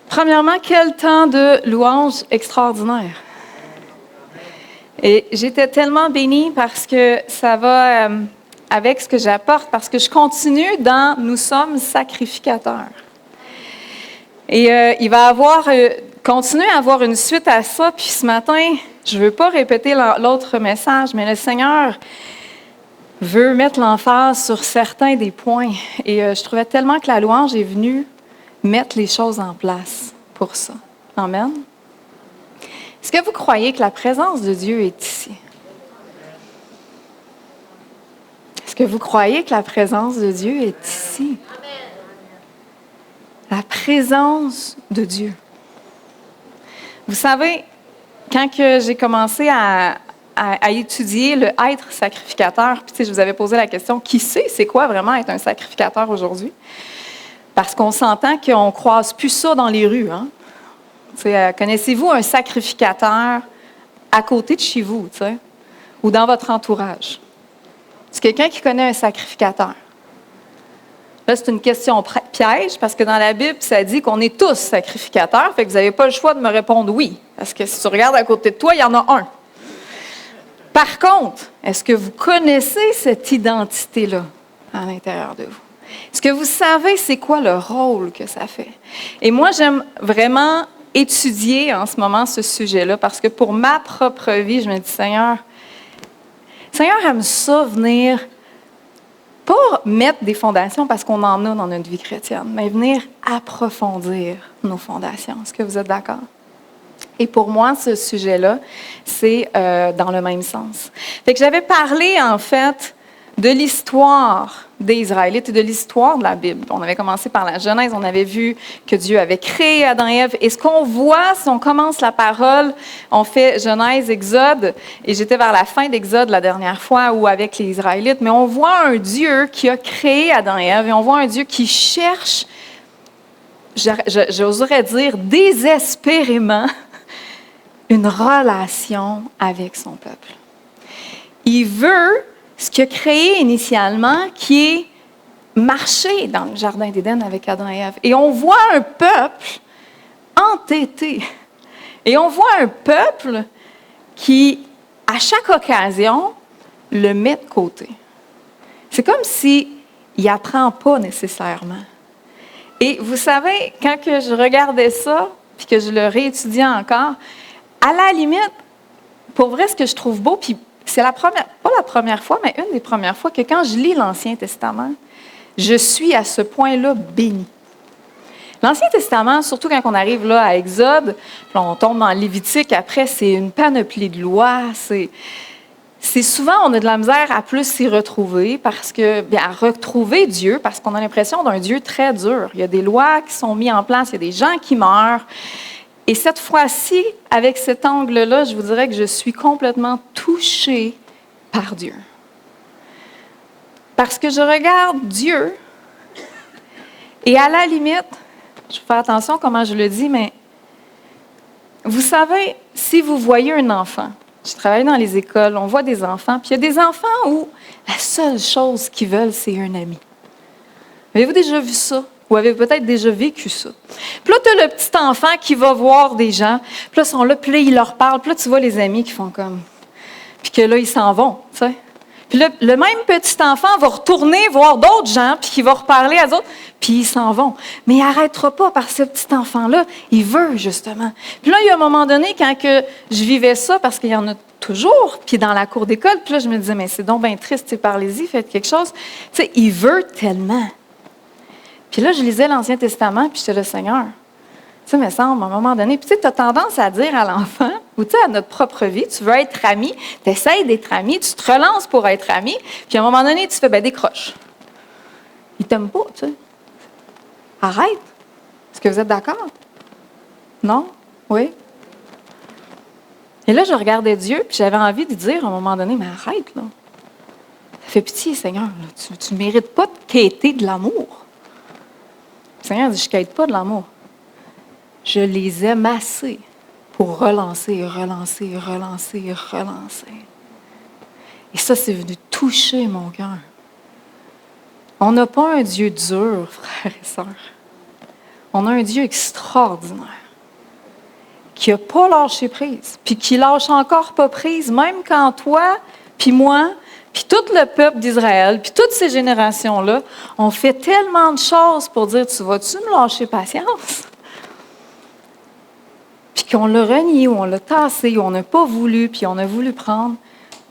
Premièrement, quel temps de louange extraordinaire. Et j'étais tellement bénie parce que ça va avec ce que j'apporte, parce que je continue dans « Nous sommes sacrificateurs ». Et il va continuer à avoir une suite à ça. Puis ce matin, je ne veux pas répéter l'autre message, mais le Seigneur veut mettre l'emphase sur certains des points. Et je trouvais tellement que la louange est venue mettre les choses en place pour ça. Amen. Est-ce que vous croyez que la présence de Dieu est ici? Est-ce que vous croyez que la présence de Dieu est ici? La présence de Dieu. Vous savez, quand que j'ai commencé à étudier le être sacrificateur, puis je vous avais posé la question, qui sait c'est quoi vraiment être un sacrificateur aujourd'hui? Parce qu'on s'entend qu'on ne croise plus ça dans les rues. Hein? Connaissez-vous un sacrificateur à côté de chez vous, ou dans votre entourage? C'est quelqu'un qui connaît un sacrificateur. Là, c'est une question piège, parce que dans la Bible, ça dit qu'on est tous sacrificateurs, fait que vous n'avez pas le choix de me répondre oui. Parce que si tu regardes à côté de toi, il y en a un. Par contre, est-ce que vous connaissez cette identité-là à l'intérieur de vous? Est-ce que vous savez c'est quoi le rôle que ça fait? Et moi, j'aime vraiment étudier en ce moment ce sujet-là, parce que pour ma propre vie, je me dis, Seigneur aime ça venir, pas mettre des fondations parce qu'on en a dans notre vie chrétienne, mais venir approfondir nos fondations. Est-ce que vous êtes d'accord? Et pour moi, ce sujet-là, c'est dans le même sens. Fait que j'avais parlé, en fait, de l'histoire des Israélites et de l'histoire de la Bible. On avait commencé par la Genèse, on avait vu que Dieu avait créé Adam et Ève. Et ce qu'on voit, si on commence la parole, on fait Genèse, Exode, et j'étais vers la fin d'Exode la dernière fois, ou avec les Israélites, mais on voit un Dieu qui a créé Adam et Ève, et on voit un Dieu qui cherche, j'oserais dire, désespérément, une relation avec son peuple. Il veut ce qu'il a créé initialement, qui est marcher dans le jardin d'Éden avec Adam et Ève. Et on voit un peuple entêté. Et on voit un peuple qui, à chaque occasion, le met de côté. C'est comme s'il n'apprend pas nécessairement. Et vous savez, quand que je regardais ça, puis que je le réétudiais encore, à la limite, pour vrai, ce que je trouve beau, puis c'est pas la première fois, mais une des premières fois que quand je lis l'Ancien Testament, je suis à ce point-là bénie. L'Ancien Testament, surtout quand on arrive là à Exode, puis on tombe dans Lévitique, après c'est une panoplie de lois, c'est souvent, on a de la misère à plus s'y retrouver, à retrouver Dieu, parce qu'on a l'impression d'un Dieu très dur. Il y a des lois qui sont mises en place, il y a des gens qui meurent. Et cette fois-ci, avec cet angle-là, je vous dirais que je suis complètement touchée par Dieu. Parce que je regarde Dieu, et à la limite, je vais faire attention comment je le dis, mais vous savez, si vous voyez un enfant, je travaille dans les écoles, on voit des enfants, puis il y a des enfants où la seule chose qu'ils veulent, c'est un ami. Avez-vous déjà vu ça? Ou avez-vous peut-être déjà vécu ça? Puis là, tu as le petit enfant qui va voir des gens, puis là, ils sont là, puis là, ils leur parlent, puis là, tu vois les amis qui font comme... Puis que là, ils s'en vont, tu sais. Puis là, le même petit enfant va retourner voir d'autres gens, puis qui va reparler à d'autres, puis ils s'en vont. Mais il n'arrêtera pas parce que ce petit enfant-là, il veut, justement. Puis là, il y a un moment donné, quand que je vivais ça, parce qu'il y en a toujours, puis dans la cour d'école, puis là, je me disais, mais c'est donc bien triste, parlez-y, faites quelque chose. Tu sais, il veut tellement. Puis là, je lisais l'Ancien Testament, puis j'étais le Seigneur. Ça me semble, à un moment donné. Puis tu sais, tu as tendance à dire à l'enfant, ou tu sais, à notre propre vie, tu veux être ami, tu essaies d'être ami, tu te relances pour être ami, puis à un moment donné, tu fais, décroche. Il t'aime pas, tu sais. Arrête. Est-ce que vous êtes d'accord? Non? Oui? Et là, je regardais Dieu, puis j'avais envie de dire à un moment donné, mais arrête, là. Ça fait pitié, Seigneur. Là. Tu ne mérites pas de quêter de l'amour. Le Seigneur dit, je ne quête pas de l'amour. Je les aime assez pour relancer, relancer, relancer, relancer. Et ça, c'est venu toucher mon cœur. On n'a pas un Dieu dur, frères et sœurs. On a un Dieu extraordinaire qui n'a pas lâché prise, puis qui lâche encore pas prise, même quand toi, puis moi, puis tout le peuple d'Israël, puis toutes ces générations-là, ont fait tellement de choses pour dire, tu vas-tu me lâcher patience? Puis qu'on l'a renié, ou on l'a tassé, ou on n'a pas voulu, puis on a voulu prendre.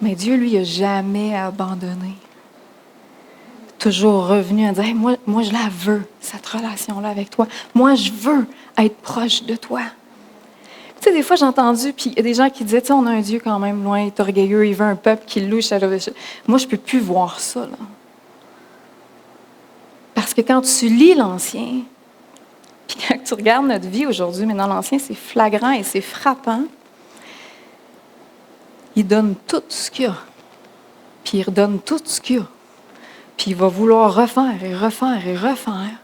Mais Dieu, lui, n'a jamais abandonné. Toujours revenu à dire, hey, moi, je la veux, cette relation-là avec toi. Moi, je veux être proche de toi. Tu sais, des fois, j'ai entendu, puis il y a des gens qui disaient, tu sais, on a un Dieu quand même loin, il est orgueilleux, il veut un peuple qui le loue. Moi, je ne peux plus voir ça, là. Parce que quand tu lis l'Ancien, puis quand tu regardes notre vie aujourd'hui, mais dans l'Ancien, c'est flagrant et c'est frappant. Il donne tout ce qu'il a. Puis il redonne tout ce qu'il a. Puis il va vouloir refaire et refaire et refaire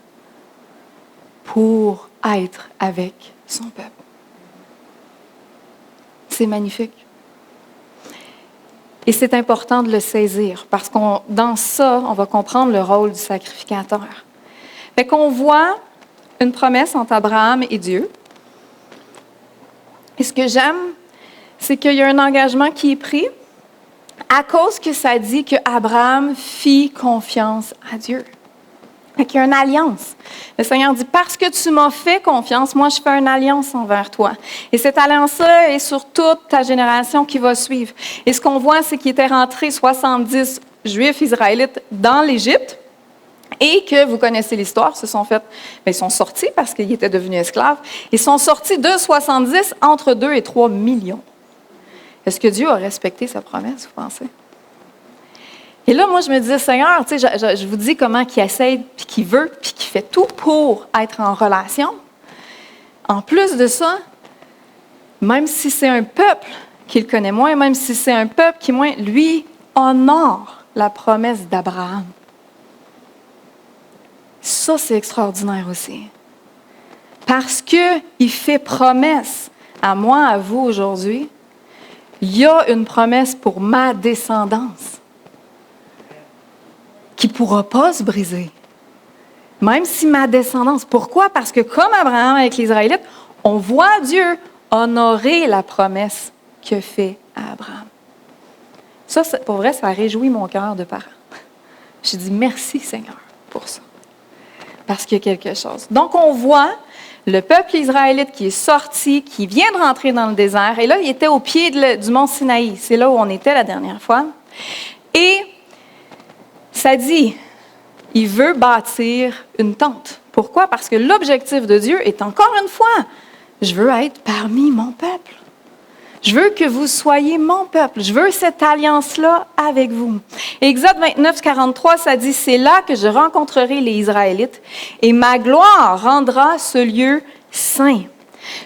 pour être avec son peuple. C'est magnifique. Et c'est important de le saisir parce que dans ça, on va comprendre le rôle du sacrificateur. Fait qu'on voit une promesse entre Abraham et Dieu. Et ce que j'aime, c'est qu'il y a un engagement qui est pris à cause que ça dit qu'Abraham fit confiance à Dieu. Fait qu'il y a une alliance. Le Seigneur dit, parce que tu m'as fait confiance, moi je fais une alliance envers toi. Et cette alliance-là est sur toute ta génération qui va suivre. Et ce qu'on voit, c'est qu'il était rentré 70 Juifs israélites dans l'Égypte et que, vous connaissez l'histoire, ils sont sortis parce qu'ils étaient devenus esclaves. Ils sont sortis de 70 entre 2 et 3 millions. Est-ce que Dieu a respecté sa promesse, vous pensez? Et là, moi, je me disais, Seigneur, tu sais, je vous dis comment qu'il essaie, puis qu'il veut, puis qu'il fait tout pour être en relation. En plus de ça, même si c'est un peuple qu'il connaît moins, même si c'est un peuple qui, moins, lui, honore la promesse d'Abraham. Ça, c'est extraordinaire aussi. Parce qu'il fait promesse à moi, à vous aujourd'hui, il y a une promesse pour ma descendance qui ne pourra pas se briser. Même si ma descendance. Pourquoi? Parce que comme Abraham avec les Israélites, on voit Dieu honorer la promesse qu'il a faite à Abraham. Ça, pour vrai, ça réjouit mon cœur de parent. J'ai dit merci Seigneur pour ça. Parce qu'il y a quelque chose. Donc, on voit le peuple israélite qui est sorti, qui vient de rentrer dans le désert. Et là, il était au pied du mont Sinaï. C'est là où on était la dernière fois. Et ça dit, il veut bâtir une tente. Pourquoi? Parce que l'objectif de Dieu est encore une fois, je veux être parmi mon peuple. Je veux que vous soyez mon peuple. Je veux cette alliance-là avec vous. Exode 29, 43, ça dit, c'est là que je rencontrerai les Israélites et ma gloire rendra ce lieu saint.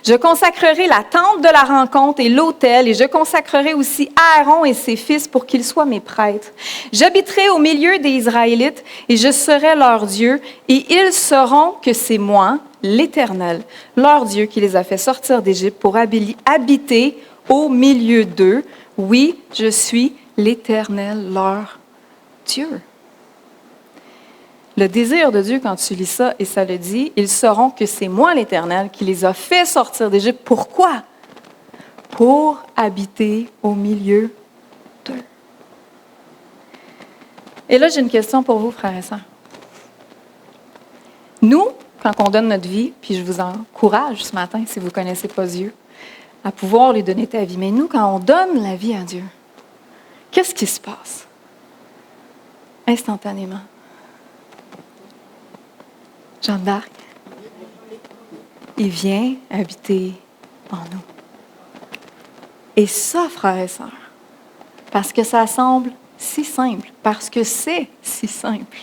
Je consacrerai la tente de la rencontre et l'autel, et je consacrerai aussi Aaron et ses fils pour qu'ils soient mes prêtres. J'habiterai au milieu des Israélites, et je serai leur Dieu, et ils sauront que c'est moi, l'Éternel, leur Dieu, qui les a fait sortir d'Égypte pour habiter au milieu d'eux. Oui, je suis l'Éternel, leur Dieu. Le désir de Dieu, quand tu lis ça, et ça le dit, ils sauront que c'est moi l'Éternel qui les a fait sortir d'Égypte. Pourquoi? Pour habiter au milieu d'eux. Et là, j'ai une question pour vous, frères et sœurs. Nous, quand on donne notre vie, puis je vous encourage ce matin, si vous ne connaissez pas Dieu, à pouvoir lui donner ta vie. Mais nous, quand on donne la vie à Dieu, qu'est-ce qui se passe? Instantanément. Jeanne d'Arc, il vient habiter en nous. Et ça, frères et sœurs, parce que ça semble si simple, parce que c'est si simple.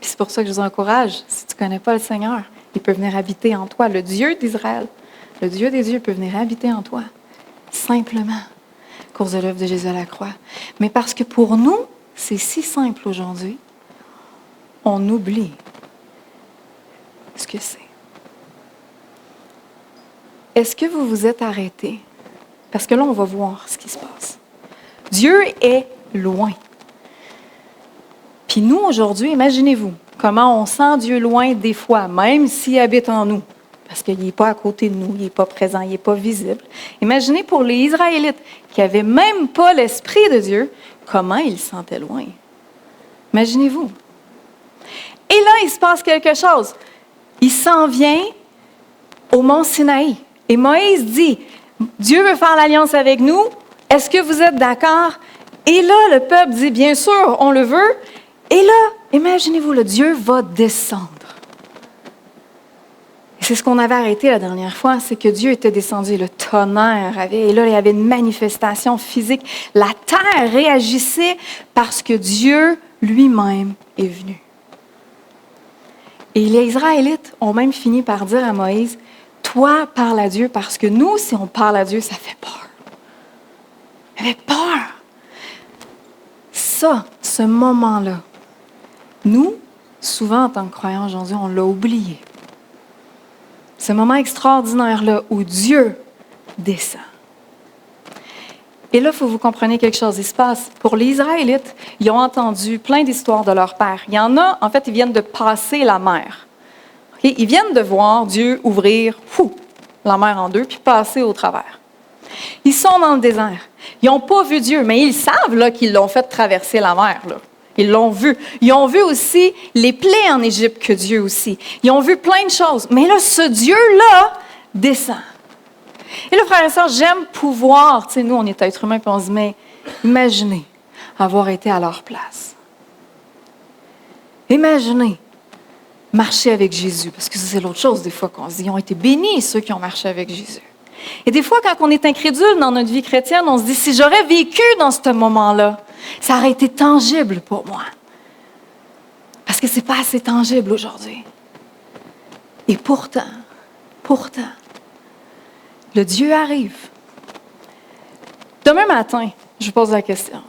Puis c'est pour ça que je vous encourage, si tu ne connais pas le Seigneur, il peut venir habiter en toi. Le Dieu d'Israël, le Dieu des dieux peut venir habiter en toi, simplement, à cause de l'œuvre de Jésus à la croix. Mais parce que pour nous, c'est si simple aujourd'hui, on oublie ce que c'est. Est-ce que vous vous êtes arrêté? Parce que là, on va voir ce qui se passe. Dieu est loin. Puis nous, aujourd'hui, imaginez-vous comment on sent Dieu loin des fois, même s'il habite en nous, parce qu'il n'est pas à côté de nous, il n'est pas présent, il n'est pas visible. Imaginez pour les Israélites qui n'avaient même pas l'Esprit de Dieu, comment ils se sentaient loin. Imaginez-vous. Et là, il se passe quelque chose. Il s'en vient au mont Sinaï. Et Moïse dit, Dieu veut faire l'alliance avec nous. Est-ce que vous êtes d'accord? Et là, le peuple dit, bien sûr, on le veut. Et là, imaginez-vous, le Dieu va descendre. Et c'est ce qu'on avait arrêté la dernière fois, c'est que Dieu était descendu, le tonnerre avait, et là, il y avait une manifestation physique. La terre réagissait parce que Dieu lui-même est venu. Et les Israélites ont même fini par dire à Moïse, toi, parle à Dieu, parce que nous, si on parle à Dieu, ça fait peur. Il avait peur. Ça, ce moment-là, nous, souvent en tant que croyants aujourd'hui, on l'a oublié. Ce moment extraordinaire-là où Dieu descend. Et là, il faut que vous compreniez quelque chose. Il se passe, pour les Israélites, ils ont entendu plein d'histoires de leur père. Il y en a, en fait, ils viennent de passer la mer. Okay? Ils viennent de voir Dieu ouvrir la mer en deux, puis passer au travers. Ils sont dans le désert. Ils n'ont pas vu Dieu, mais ils savent là, qu'ils l'ont fait traverser la mer. Là. Ils l'ont vu. Ils ont vu aussi les plaies en Égypte que Dieu aussi. Ils ont vu plein de choses. Mais là, ce Dieu-là descend. Et là, frères et sœurs, j'aime pouvoir, tu sais, nous, on est êtres humains, puis on se dit, mais imaginez avoir été à leur place. Imaginez marcher avec Jésus, parce que c'est l'autre chose des fois qu'on se dit, ils ont été bénis, ceux qui ont marché avec Jésus. Et des fois, quand on est incrédule dans notre vie chrétienne, on se dit, si j'aurais vécu dans ce moment-là, ça aurait été tangible pour moi. Parce que ce n'est pas assez tangible aujourd'hui. Et pourtant, le Dieu arrive. Demain matin, je vous pose la question.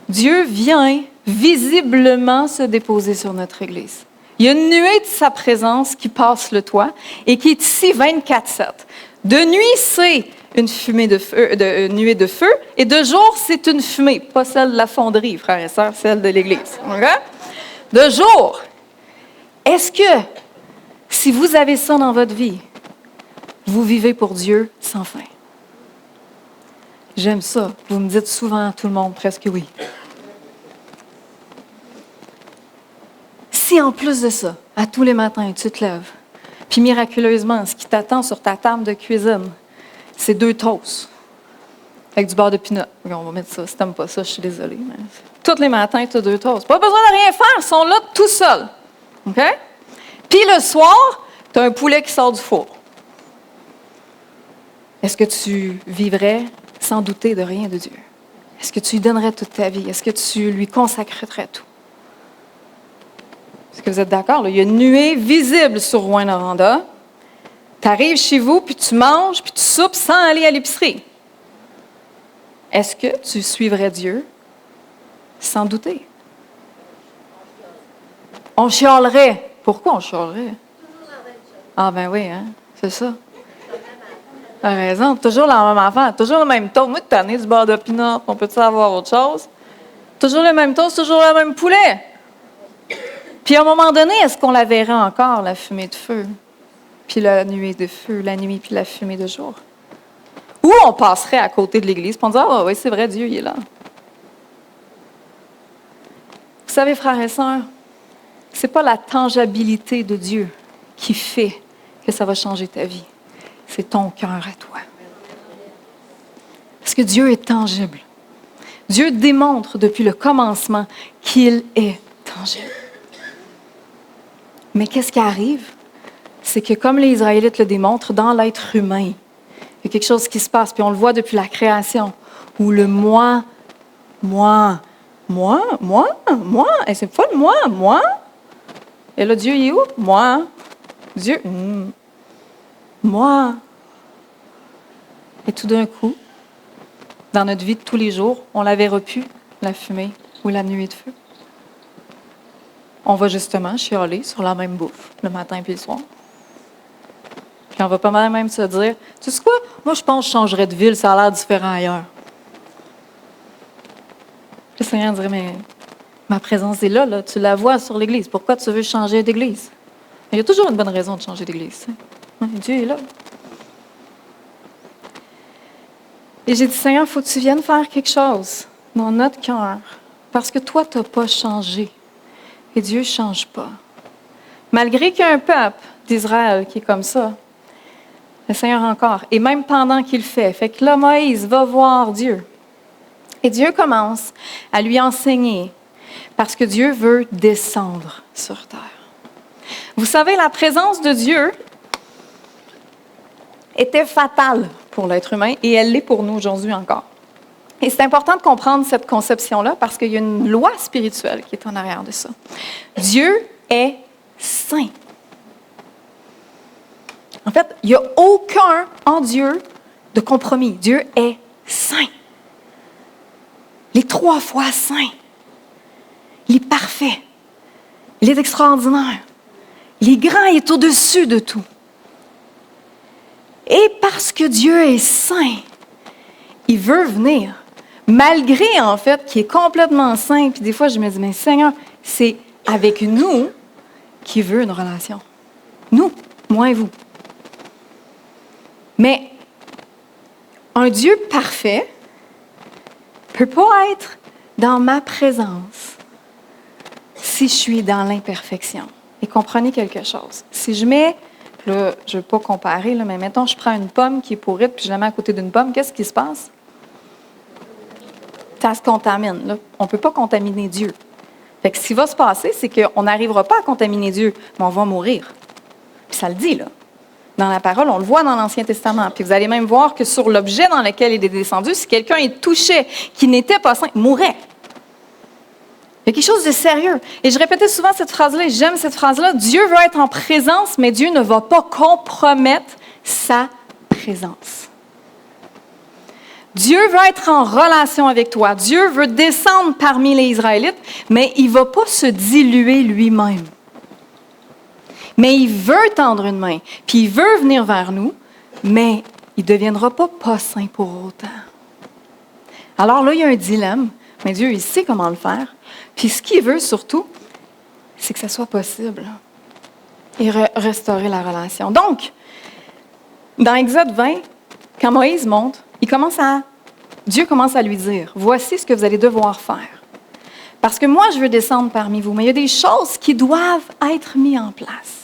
Dieu vient visiblement se déposer sur notre Église. Il y a une nuée de sa présence qui passe le toit et qui est ici 24/7. De nuit, c'est une fumée de feu, une nuée de feu, et de jour, c'est une fumée, pas celle de la fonderie, frères et sœurs, celle de l'Église. Okay? De jour. Est-ce que, si vous avez ça dans votre vie, vous vivez pour Dieu sans fin? J'aime ça. Vous me dites souvent, tout le monde, presque oui. Si en plus de ça, à tous les matins, tu te lèves, puis miraculeusement, ce qui t'attend sur ta table de cuisine, c'est 2 toasts avec du beurre de pinot. On va mettre ça. Si tu n'aimes pas ça, je suis désolée. Mais tous les matins, tu as 2 toasts. Pas besoin de rien faire, ils sont là tout seuls. OK? Puis le soir, tu as un poulet qui sort du four. Est-ce que tu vivrais sans douter de rien de Dieu? Est-ce que tu lui donnerais toute ta vie? Est-ce que tu lui consacrerais tout? Est-ce que vous êtes d'accord? Là? Il y a une nuée visible sur Rouyn-Noranda. Tu arrives chez vous, puis tu manges, puis tu soupes sans aller à l'épicerie. Est-ce que tu suivrais Dieu sans douter? On chialerait. Pourquoi on chialerait? Ah ben oui, hein? C'est ça. Tu as raison. Toujours la même affaire. Toujours le même toast. Moi, tu as du beurre de pinot. On peut-tu avoir autre chose? Toujours le même toast, toujours le même poulet. Puis à un moment donné, est-ce qu'on la verrait encore, la fumée de feu? Puis la nuée de feu, la nuit, puis la fumée de jour? Ou on passerait à côté de l'Église, puis on dirait, ah oui, c'est vrai, Dieu, il est là. Vous savez, frères et sœurs, ce n'est pas la tangibilité de Dieu qui fait que ça va changer ta vie. C'est ton cœur à toi. Parce que Dieu est tangible. Dieu démontre depuis le commencement qu'il est tangible. Mais qu'est-ce qui arrive? C'est que comme les Israélites le démontrent, dans l'être humain, il y a quelque chose qui se passe, puis on le voit depuis la création, où le moi, et c'est pas le moi. Et là, Dieu, il est où? Moi. Dieu, moi. Et tout d'un coup, dans notre vie de tous les jours, on la verra plus, la fumée ou la nuée de feu. On va justement chialer sur la même bouffe, le matin puis le soir. Puis on va pas mal même se dire, tu sais quoi? Moi, je pense que je changerais de ville, ça a l'air différent ailleurs. Le Seigneur dirait, mais Ma présence est là, tu la vois sur l'Église. Pourquoi tu veux changer d'Église? Il y a toujours une bonne raison de changer d'Église. Dieu est là. Et j'ai dit, Seigneur, il faut que tu viennes faire quelque chose dans notre cœur. Parce que toi, tu n'as pas changé. Et Dieu ne change pas. Malgré qu'il y a un peuple d'Israël qui est comme ça, le Seigneur encore. Et même pendant qu'il le fait. Fait que là, Moïse va voir Dieu. Et Dieu commence à lui enseigner. Parce que Dieu veut descendre sur terre. Vous savez, la présence de Dieu était fatale pour l'être humain et elle l'est pour nous aujourd'hui encore. Et c'est important de comprendre cette conception-là parce qu'il y a une loi spirituelle qui est en arrière de ça. Dieu est saint. En fait, il n'y a aucun en Dieu de compromis. Dieu est saint. Les 3 fois saint. Il est parfait. Il est extraordinaire. Il est grand, il est au-dessus de tout. Et parce que Dieu est saint, il veut venir. Malgré, en fait, qu'il est complètement saint. Puis des fois, je me dis, mais Seigneur, c'est avec nous qu'il veut une relation. Nous, moi et vous. Mais un Dieu parfait ne peut pas être dans ma présence si je suis dans l'imperfection. Et comprenez quelque chose. Si je mets, là, je ne veux pas comparer, là, mais mettons, je prends une pomme qui est pourrite puis je la mets à côté d'une pomme, qu'est-ce qui se passe? Ça se contamine. Là. On ne peut pas contaminer Dieu. Fait que ce qui va se passer, c'est qu'on n'arrivera pas à contaminer Dieu, mais on va mourir. Puis ça le dit, là. Dans la parole, on le voit dans l'Ancien Testament. Puis vous allez même voir que sur l'objet dans lequel il est descendu, si quelqu'un y touchait qui n'était pas saint, mourrait. Il y a quelque chose de sérieux. Et je répétais souvent cette phrase-là, et j'aime cette phrase-là. Dieu veut être en présence, mais Dieu ne va pas compromettre sa présence. Dieu veut être en relation avec toi. Dieu veut descendre parmi les Israélites, mais il ne va pas se diluer lui-même. Mais il veut tendre une main, puis il veut venir vers nous, mais il ne deviendra pas saint pour autant. Alors là, il y a un dilemme, mais Dieu, il sait comment le faire. Puis ce qu'il veut surtout, c'est que ça soit possible et restaurer la relation. Donc, dans Exode 20, quand Moïse monte, Dieu commence à lui dire, voici ce que vous allez devoir faire. Parce que moi, je veux descendre parmi vous, mais il y a des choses qui doivent être mises en place.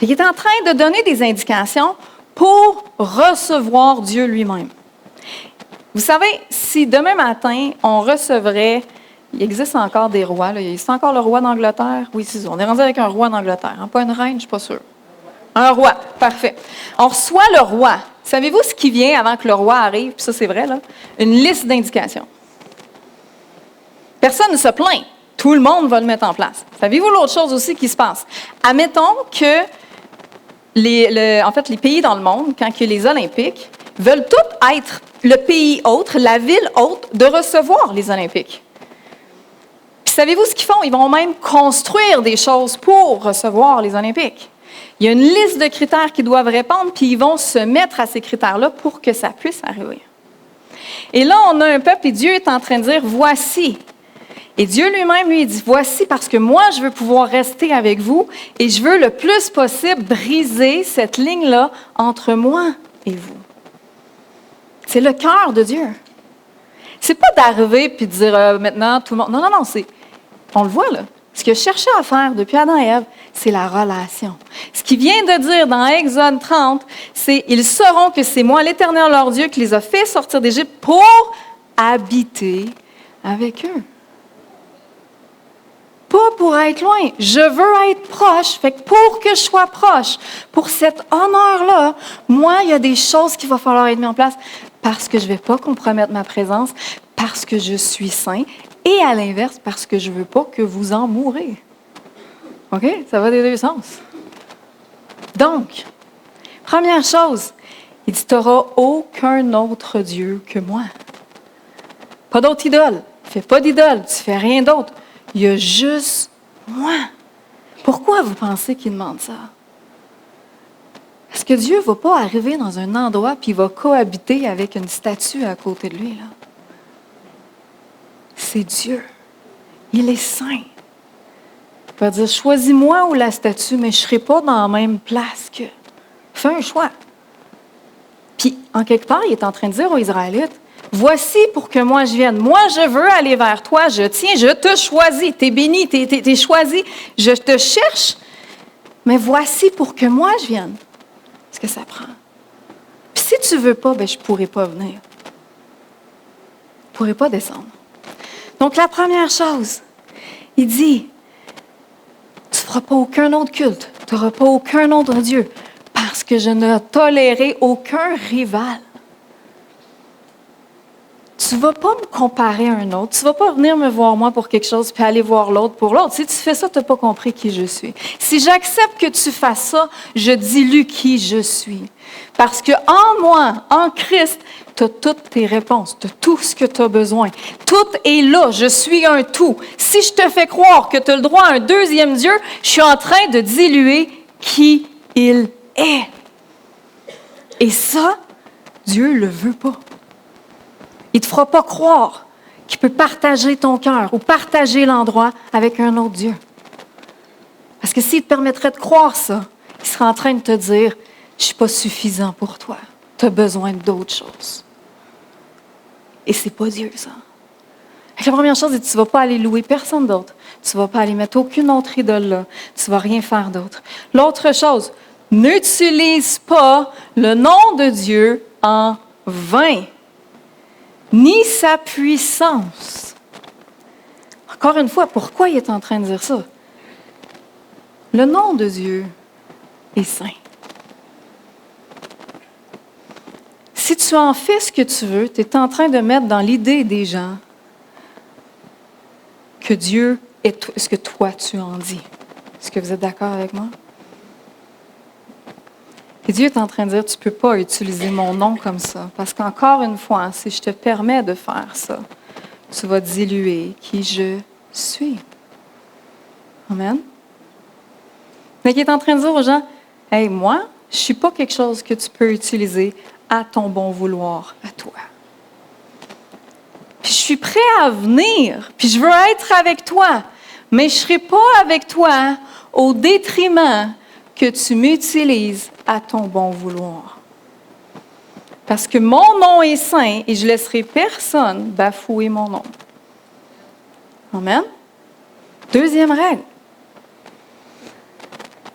Il est en train de donner des indications pour recevoir Dieu lui-même. Vous savez, si demain matin, on recevrait, il existe encore des rois, là, il existe encore le roi d'Angleterre? Oui, c'est ça, on est rendu avec un roi d'Angleterre, hein, pas une reine, je ne suis pas sûre. Un roi, parfait. On reçoit le roi. Savez-vous ce qui vient avant que le roi arrive? Puis ça, c'est vrai, là. Une liste d'indications. Personne ne se plaint. Tout le monde va le mettre en place. Savez-vous l'autre chose aussi qui se passe? Admettons que les pays dans le monde, quand il y a les Olympiques, veulent tous être le pays hôte, la ville hôte, de recevoir les Olympiques. Puis savez-vous ce qu'ils font? Ils vont même construire des choses pour recevoir les Olympiques. Il y a une liste de critères qu'ils doivent répondre, puis ils vont se mettre à ces critères-là pour que ça puisse arriver. Et là, on a un peuple et Dieu est en train de dire, voici. Et Dieu lui-même lui dit, voici parce que moi, je veux pouvoir rester avec vous et je veux le plus possible briser cette ligne-là entre moi et vous. C'est le cœur de Dieu. C'est pas d'arriver puis de dire maintenant tout le monde. Non, on le voit là. Ce qu'il a cherché à faire depuis Adam et Ève, c'est la relation. Ce qu'il vient de dire dans Exode 30, c'est « Ils sauront que c'est moi, l'Éternel leur Dieu, qui les a fait sortir d'Égypte pour habiter avec eux. » Pas pour être loin. Je veux être proche. Fait que pour que je sois proche, pour cet honneur-là, moi, il y a des choses qu'il va falloir être mises en place parce que je ne vais pas compromettre ma présence, parce que je suis saint, et à l'inverse, parce que je ne veux pas que vous en mourrez. OK? Ça va des deux sens. Donc, première chose, il dit, tu n'auras aucun autre Dieu que moi. Pas d'autre idole. Fais pas d'idole. Tu fais rien d'autre. Il y a juste moi. Pourquoi vous pensez qu'il demande ça? Parce que Dieu ne va pas arriver dans un endroit puis il va cohabiter avec une statue à côté de lui. Là. C'est Dieu. Il est saint. Il va dire, choisis-moi ou la statue, mais je ne serai pas dans la même place que. Fais un choix. Puis, en quelque part, il est en train de dire aux Israélites, voici pour que moi je vienne. Moi, je veux aller vers toi. Je te choisis. Tu es béni, tu es choisi. Je te cherche. Mais voici pour que moi je vienne. Ce que ça prend. Puis si tu ne veux pas, ben, je ne pourrai pas venir. Je ne pourrai pas descendre. Donc, la première chose, il dit, tu ne feras pas aucun autre culte. Tu n'auras pas aucun autre Dieu. Parce que je ne tolérerai aucun rival. Tu ne vas pas me comparer à un autre. Tu ne vas pas venir me voir moi pour quelque chose puis aller voir l'autre pour l'autre. Si tu fais ça, tu n'as pas compris qui je suis. Si j'accepte que tu fasses ça, je dilue qui je suis. Parce que en moi, en Christ, tu as toutes tes réponses, tu as tout ce que tu as besoin. Tout est là, je suis un tout. Si je te fais croire que tu as le droit à un deuxième Dieu, je suis en train de diluer qui il est. Et ça, Dieu ne le veut pas. Il ne te fera pas croire qu'il peut partager ton cœur ou partager l'endroit avec un autre Dieu. Parce que s'il te permettrait de croire ça, il serait en train de te dire, je ne suis pas suffisant pour toi. Tu as besoin d'autre chose. Et ce n'est pas Dieu, ça. La première chose, c'est que tu ne vas pas aller louer personne d'autre. Tu ne vas pas aller mettre aucune autre idole là. Tu ne vas rien faire d'autre. L'autre chose, n'utilise pas le nom de Dieu en vain, ni sa puissance. Encore une fois, pourquoi il est en train de dire ça? Le nom de Dieu est saint. Si tu en fais ce que tu veux, tu es en train de mettre dans l'idée des gens que Dieu est ce que toi tu en dis. Est-ce que vous êtes d'accord avec moi? Et Dieu est en train de dire, tu ne peux pas utiliser mon nom comme ça. Parce qu'encore une fois, si je te permets de faire ça, tu vas diluer qui je suis. Amen. Mais il est en train de dire aux gens, hey, moi, je ne suis pas quelque chose que tu peux utiliser à ton bon vouloir, à toi. Puis je suis prêt à venir, puis je veux être avec toi, mais je ne serai pas avec toi au détriment que tu m'utilises à ton bon vouloir. Parce que mon nom est saint et je ne laisserai personne bafouer mon nom. Amen. Deuxième règle.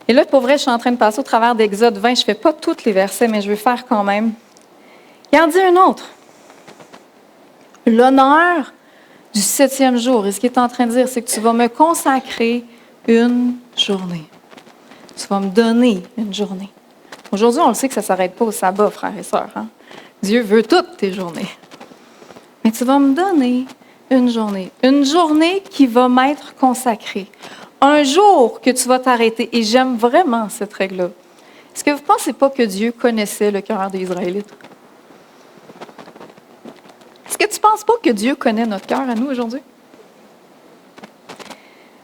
Et là, pour vrai, je suis en train de passer au travers d'Exode 20. Je ne fais pas tous les versets, mais je vais faire quand même. Il en dit un autre. L'honneur du 7e jour. Et ce qu'il est en train de dire, c'est que tu vas me consacrer une journée. Tu vas me donner une journée. Aujourd'hui, on le sait que ça ne s'arrête pas au sabbat, frères et sœurs. Hein? Dieu veut toutes tes journées. Mais tu vas me donner une journée. Une journée qui va m'être consacrée. Un jour que tu vas t'arrêter. Et j'aime vraiment cette règle-là. Est-ce que vous ne pensez pas que Dieu connaissait le cœur des Israélites? Est-ce que tu ne penses pas que Dieu connaît notre cœur à nous aujourd'hui?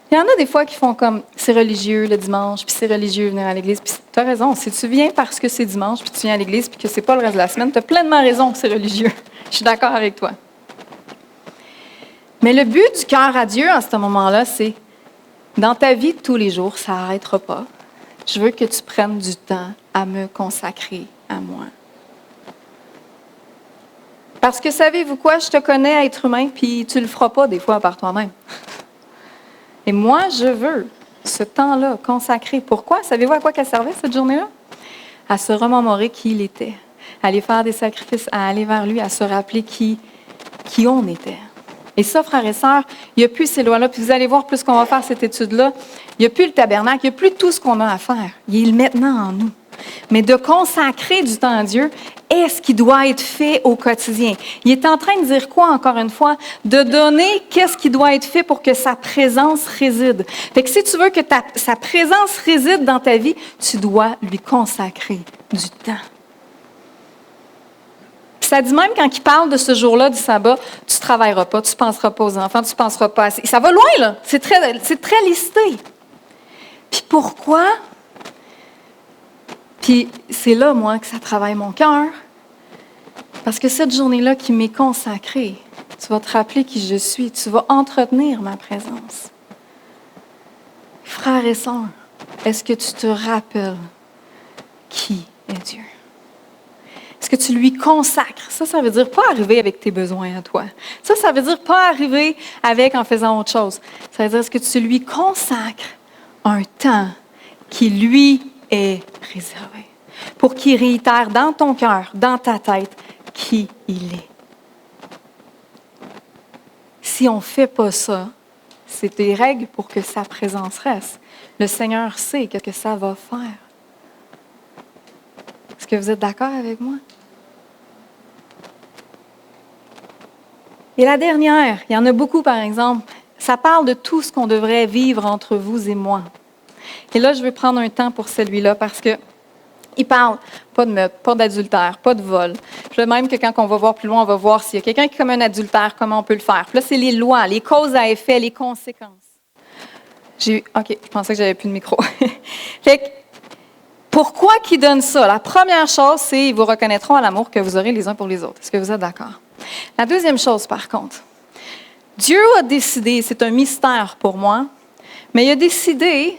Il y en a des fois qui font comme, c'est religieux le dimanche, puis c'est religieux venir à l'église. Puis tu as raison, si tu viens parce que c'est dimanche, puis tu viens à l'église, puis que c'est pas le reste de la semaine, tu as pleinement raison que c'est religieux. Je suis d'accord avec toi. Mais le but du cœur à Dieu à ce moment-là, c'est, dans ta vie de tous les jours, ça n'arrêtera pas. Je veux que tu prennes du temps à me consacrer à moi. Parce que savez-vous quoi? Je te connais, être humain, puis tu ne le feras pas des fois par toi-même. Et moi, je veux ce temps-là consacré. Pourquoi? Savez-vous à quoi qu'elle servait cette journée-là? À se remémorer qui il était, à aller faire des sacrifices, à aller vers lui, à se rappeler qui on était. Et ça, frères et sœurs, il n'y a plus ces lois-là. Puis vous allez voir plus qu'on va faire cette étude-là. Il n'y a plus le tabernacle, il n'y a plus tout ce qu'on a à faire. Il est maintenant en nous. Mais de consacrer du temps à Dieu est ce qui doit être fait au quotidien. Il est en train de dire quoi, encore une fois? De donner qu'est-ce qui doit être fait pour que sa présence réside. Fait que si tu veux que sa présence réside dans ta vie, tu dois lui consacrer du temps. Ça dit même quand il parle de ce jour-là, du sabbat, tu ne travailleras pas, tu ne penseras pas aux enfants, tu ne penseras pas à... Ça va loin, là. C'est très listé. Puis pourquoi? Puis c'est là, moi, que ça travaille mon cœur. Parce que cette journée-là qui m'est consacrée, Tu vas te rappeler qui je suis. Tu vas entretenir ma présence. Frères et sœurs, est-ce que tu te rappelles qui est Dieu? Est-ce que tu lui consacres? Ça veut dire pas arriver avec tes besoins à toi. Ça veut dire pas arriver en faisant autre chose. Ça veut dire est-ce que tu lui consacres un temps qui lui est réservé pour qu'il réitère dans ton cœur, dans ta tête, qui il est. Si on ne fait pas ça, c'est des règles pour que sa présence reste. Le Seigneur sait ce que ça va faire. Est-ce que vous êtes d'accord avec moi? Et la dernière, il y en a beaucoup par exemple, ça parle de tout ce qu'on devrait vivre entre vous et moi. Et là, je vais prendre un temps pour celui-là parce que il parle pas de meurtre, pas d'adultère, pas de vol. Puis là, même que quand on va voir plus loin, on va voir s'il y a quelqu'un qui commet un adultère, comment on peut le faire. Puis là, c'est les lois, les causes à effet, les conséquences. OK, je pensais que j'avais plus de micro. Fait que, pourquoi qu'il donne ça? La première chose, c'est ils vous reconnaîtront à l'amour que vous aurez les uns pour les autres. Est-ce que vous êtes d'accord? La deuxième chose, par contre, Dieu a décidé, c'est un mystère pour moi, mais il a décidé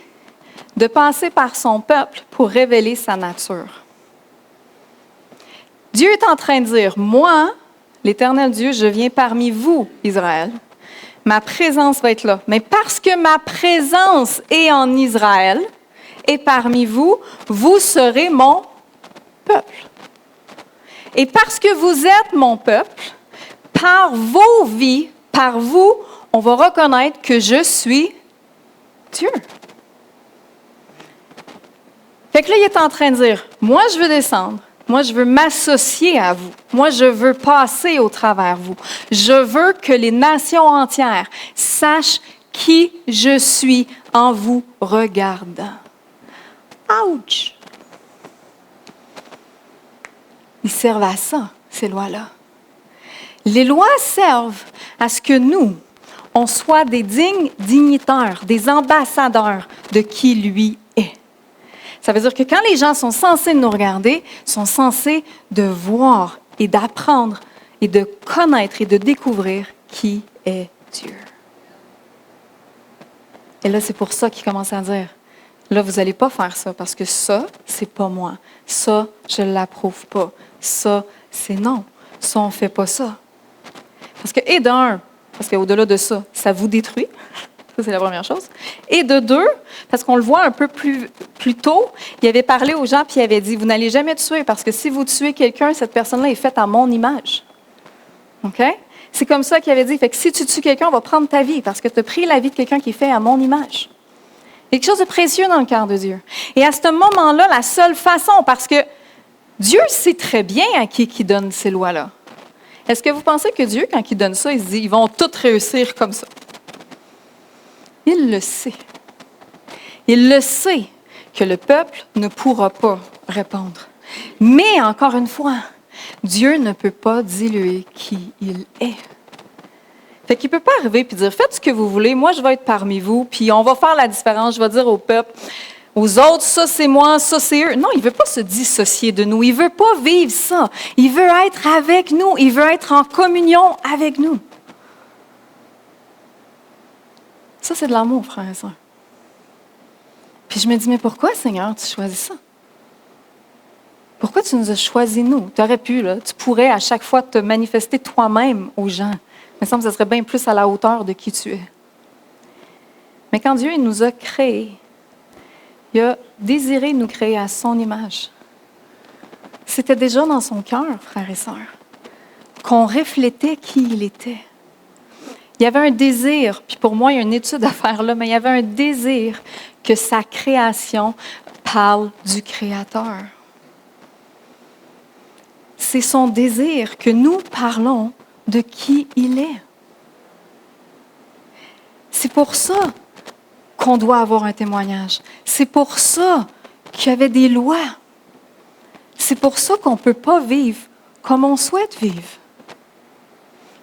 de passer par son peuple pour révéler sa nature. Dieu est en train de dire, moi, l'Éternel Dieu, je viens parmi vous, Israël. Ma présence va être là. Mais parce que ma présence est en Israël et parmi vous, vous serez mon peuple. Et parce que vous êtes mon peuple, par vos vies, par vous, on va reconnaître que je suis Dieu. Fait que là, il est en train de dire, moi, je veux descendre. Moi, je veux m'associer à vous. Moi, je veux passer au travers vous. Je veux que les nations entières sachent qui je suis en vous regardant. Ouch! Ils servent à ça, ces lois-là. Les lois servent à ce que nous, on soit des dignes dignitaires, des ambassadeurs de qui lui est. Ça veut dire que quand les gens sont censés nous regarder, sont censés de voir et d'apprendre et de connaître et de découvrir qui est Dieu. Et là, c'est pour ça qu'il commence à dire, là, vous n'allez pas faire ça parce que ça, c'est pas moi. Ça, je ne l'approuve pas. Ça, c'est non. Ça, on ne fait pas ça. Parce que, et d'un, parce qu'au-delà de ça, ça vous détruit. Ça, c'est la première chose. Et de deux, parce qu'on le voit un peu plus tôt, il avait parlé aux gens puis il avait dit, vous n'allez jamais tuer parce que si vous tuez quelqu'un, cette personne-là est faite à mon image. OK? C'est comme ça qu'il avait dit. Fait que si tu tues quelqu'un, on va prendre ta vie parce que tu as pris la vie de quelqu'un qui est fait à mon image. Il y a quelque chose de précieux dans le cœur de Dieu. Et à ce moment-là, la seule façon, parce que Dieu sait très bien à qui il donne ces lois-là. Est-ce que vous pensez que Dieu, quand il donne ça, il se dit, ils vont tous réussir comme ça? Il le sait. Il le sait que le peuple ne pourra pas répondre. Mais, encore une fois, Dieu ne peut pas diluer qui il est. Fait qu'il ne peut pas arriver et dire, faites ce que vous voulez, moi je vais être parmi vous, puis on va faire la différence, je vais dire au peuple, aux autres, ça c'est moi, ça c'est eux. Non, il ne veut pas se dissocier de nous, il ne veut pas vivre ça. Il veut être avec nous, il veut être en communion avec nous. Ça, c'est de l'amour, frère et soeur. Puis je me dis, mais pourquoi, Seigneur, tu choisis ça? Pourquoi tu nous as choisis, nous? Tu aurais pu, là, tu pourrais à chaque fois te manifester toi-même aux gens. Il me semble que ce serait bien plus à la hauteur de qui tu es. Mais quand Dieu il nous a créés, il a désiré nous créer à son image. C'était déjà dans son cœur, frères et sœurs, qu'on reflétait qui il était. Il y avait un désir, puis pour moi, il y a une étude à faire là, mais il y avait un désir que sa création parle du Créateur. C'est son désir que nous parlons de qui il est. C'est pour ça qu'on doit avoir un témoignage. C'est pour ça qu'il y avait des lois. C'est pour ça qu'on ne peut pas vivre comme on souhaite vivre.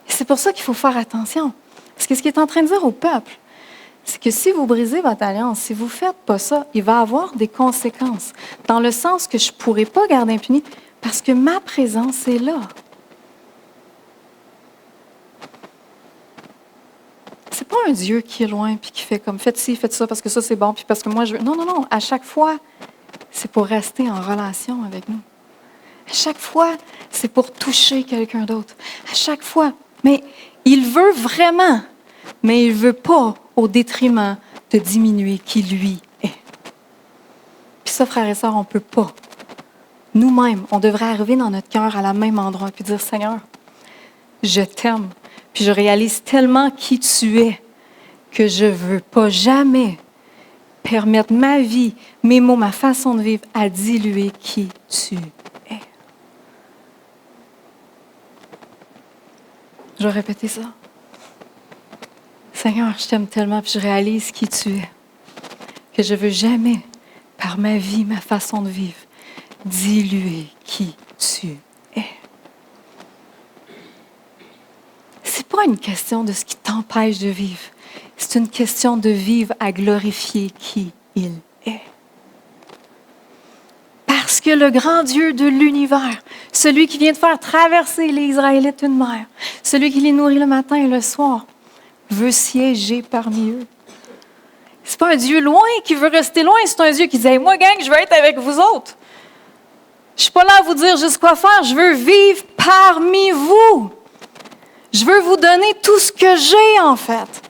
Et c'est pour ça qu'il faut faire attention. Parce que ce qu'il est en train de dire au peuple, c'est que si vous brisez votre alliance, si vous ne faites pas ça, il va y avoir des conséquences. Dans le sens que je ne pourrai pas garder impuni parce que ma présence est là. un Dieu qui est loin puis qui fait comme faites ci, faites ça parce que ça c'est bon puis parce que moi je veux. Non, non, non. À chaque fois, c'est pour rester en relation avec nous. À chaque fois, c'est pour toucher quelqu'un d'autre. À chaque fois. Mais il veut vraiment, mais il ne veut pas au détriment de diminuer qui lui est. Puis ça, frères et sœurs, on ne peut pas. Nous-mêmes, on devrait arriver dans notre cœur à la même endroit puis dire, Seigneur, je t'aime, puis je réalise tellement qui tu es que je ne veux pas jamais permettre ma vie, mes mots, ma façon de vivre à diluer qui tu es. Je vais répéter ça. Seigneur, je t'aime tellement, puis je réalise qui tu es, que je ne veux jamais, par ma vie, ma façon de vivre, diluer qui tu es. Ce n'est pas une question de ce qui t'empêche de vivre. C'est une question de vivre à glorifier qui il est. Parce que le grand Dieu de l'univers, celui qui vient de faire traverser les Israélites une mer, celui qui les nourrit le matin et le soir, veut siéger parmi eux. C'est pas un Dieu loin qui veut rester loin, c'est un Dieu qui dit hey, « Moi, gang, je veux être avec vous autres. Je ne suis pas là à vous dire juste quoi faire, je veux vivre parmi vous. Je veux vous donner tout ce que j'ai, en fait. »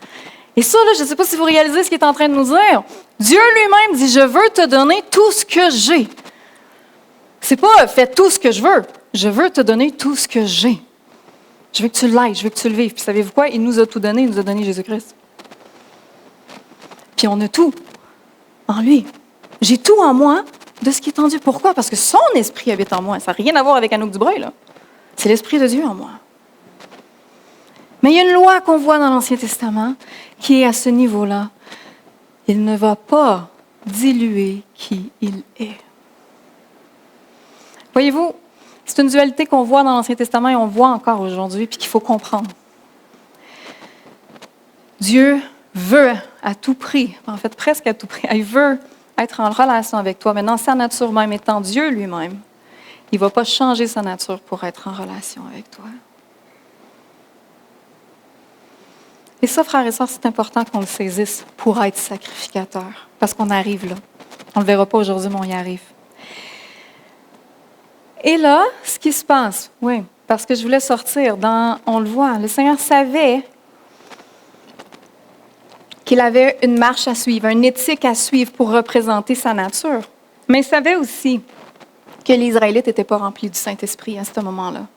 Et ça, là, je ne sais pas si vous réalisez ce qu'il est en train de nous dire. Dieu lui-même dit « Je veux te donner tout ce que j'ai. » C'est pas « Fais tout ce que je veux. » Je veux te donner tout ce que j'ai. Je veux que tu l'ailles, je veux que tu le vives. Puis savez-vous quoi? Il nous a tout donné, il nous a donné Jésus-Christ. Puis on a tout en lui. J'ai tout en moi de ce qui est en Dieu. Pourquoi? Parce que son esprit habite en moi. Ça n'a rien à voir avec Anouk Dubreuil, là. C'est l'esprit de Dieu en moi. Mais il y a une loi qu'on voit dans l'Ancien Testament qui est à ce niveau-là. Il ne va pas diluer qui il est. Voyez-vous, c'est une dualité qu'on voit dans l'Ancien Testament et on voit encore aujourd'hui, puis qu'il faut comprendre. Dieu veut à tout prix, en fait presque à tout prix, il veut être en relation avec toi, mais dans sa nature même, étant Dieu lui-même, il ne va pas changer sa nature pour être en relation avec toi. Et ça, frères et sœurs, c'est important qu'on le saisisse pour être sacrificateur, parce qu'on arrive là. On ne le verra pas aujourd'hui, mais on y arrive. Et là, ce qui se passe, oui, parce que je voulais sortir, on le voit, le Seigneur savait qu'il avait une marche à suivre, une éthique à suivre pour représenter sa nature. Mais il savait aussi que les Israélites n'étaient pas remplis du Saint-Esprit à ce moment-là.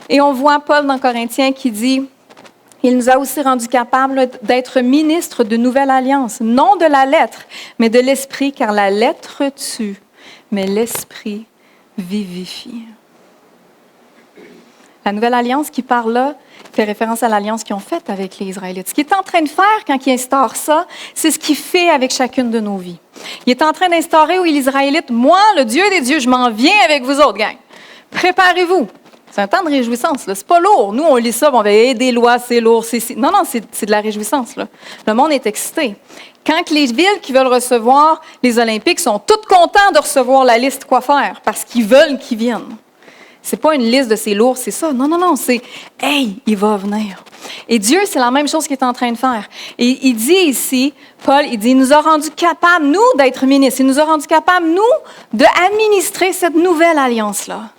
Et on voit Paul dans Corinthiens qui dit « Il nous a aussi rendus capables d'être ministres de nouvelle alliance, non de la lettre, mais de l'esprit, car la lettre tue, mais l'esprit vivifie. » La nouvelle alliance qui parle là fait référence à l'alliance qu'ils ont faite avec les Israélites. Ce qu'il est en train de faire quand il instaure ça, c'est ce qu'il fait avec chacune de nos vies. Il est en train d'instaurer où les Israélites, moi, le Dieu des dieux, je m'en viens avec vous autres, gang. Préparez-vous. C'est un temps de réjouissance, là. C'est pas lourd. Nous, on lit ça, on va des lois, c'est lourd. Non, c'est de la réjouissance, là. Le monde est excité. Quand les villes qui veulent recevoir les Olympiques sont toutes contents de recevoir la liste quoi faire, parce qu'ils veulent qu'ils viennent. C'est pas une liste de c'est lourd, c'est ça. Non, c'est « Hey, il va venir ». Et Dieu, c'est la même chose qu'il est en train de faire. Et il dit ici, Paul, il dit « Il nous a rendus capables, nous, d'être ministres. Il nous a rendus capables, nous, d'administrer cette nouvelle alliance-là. »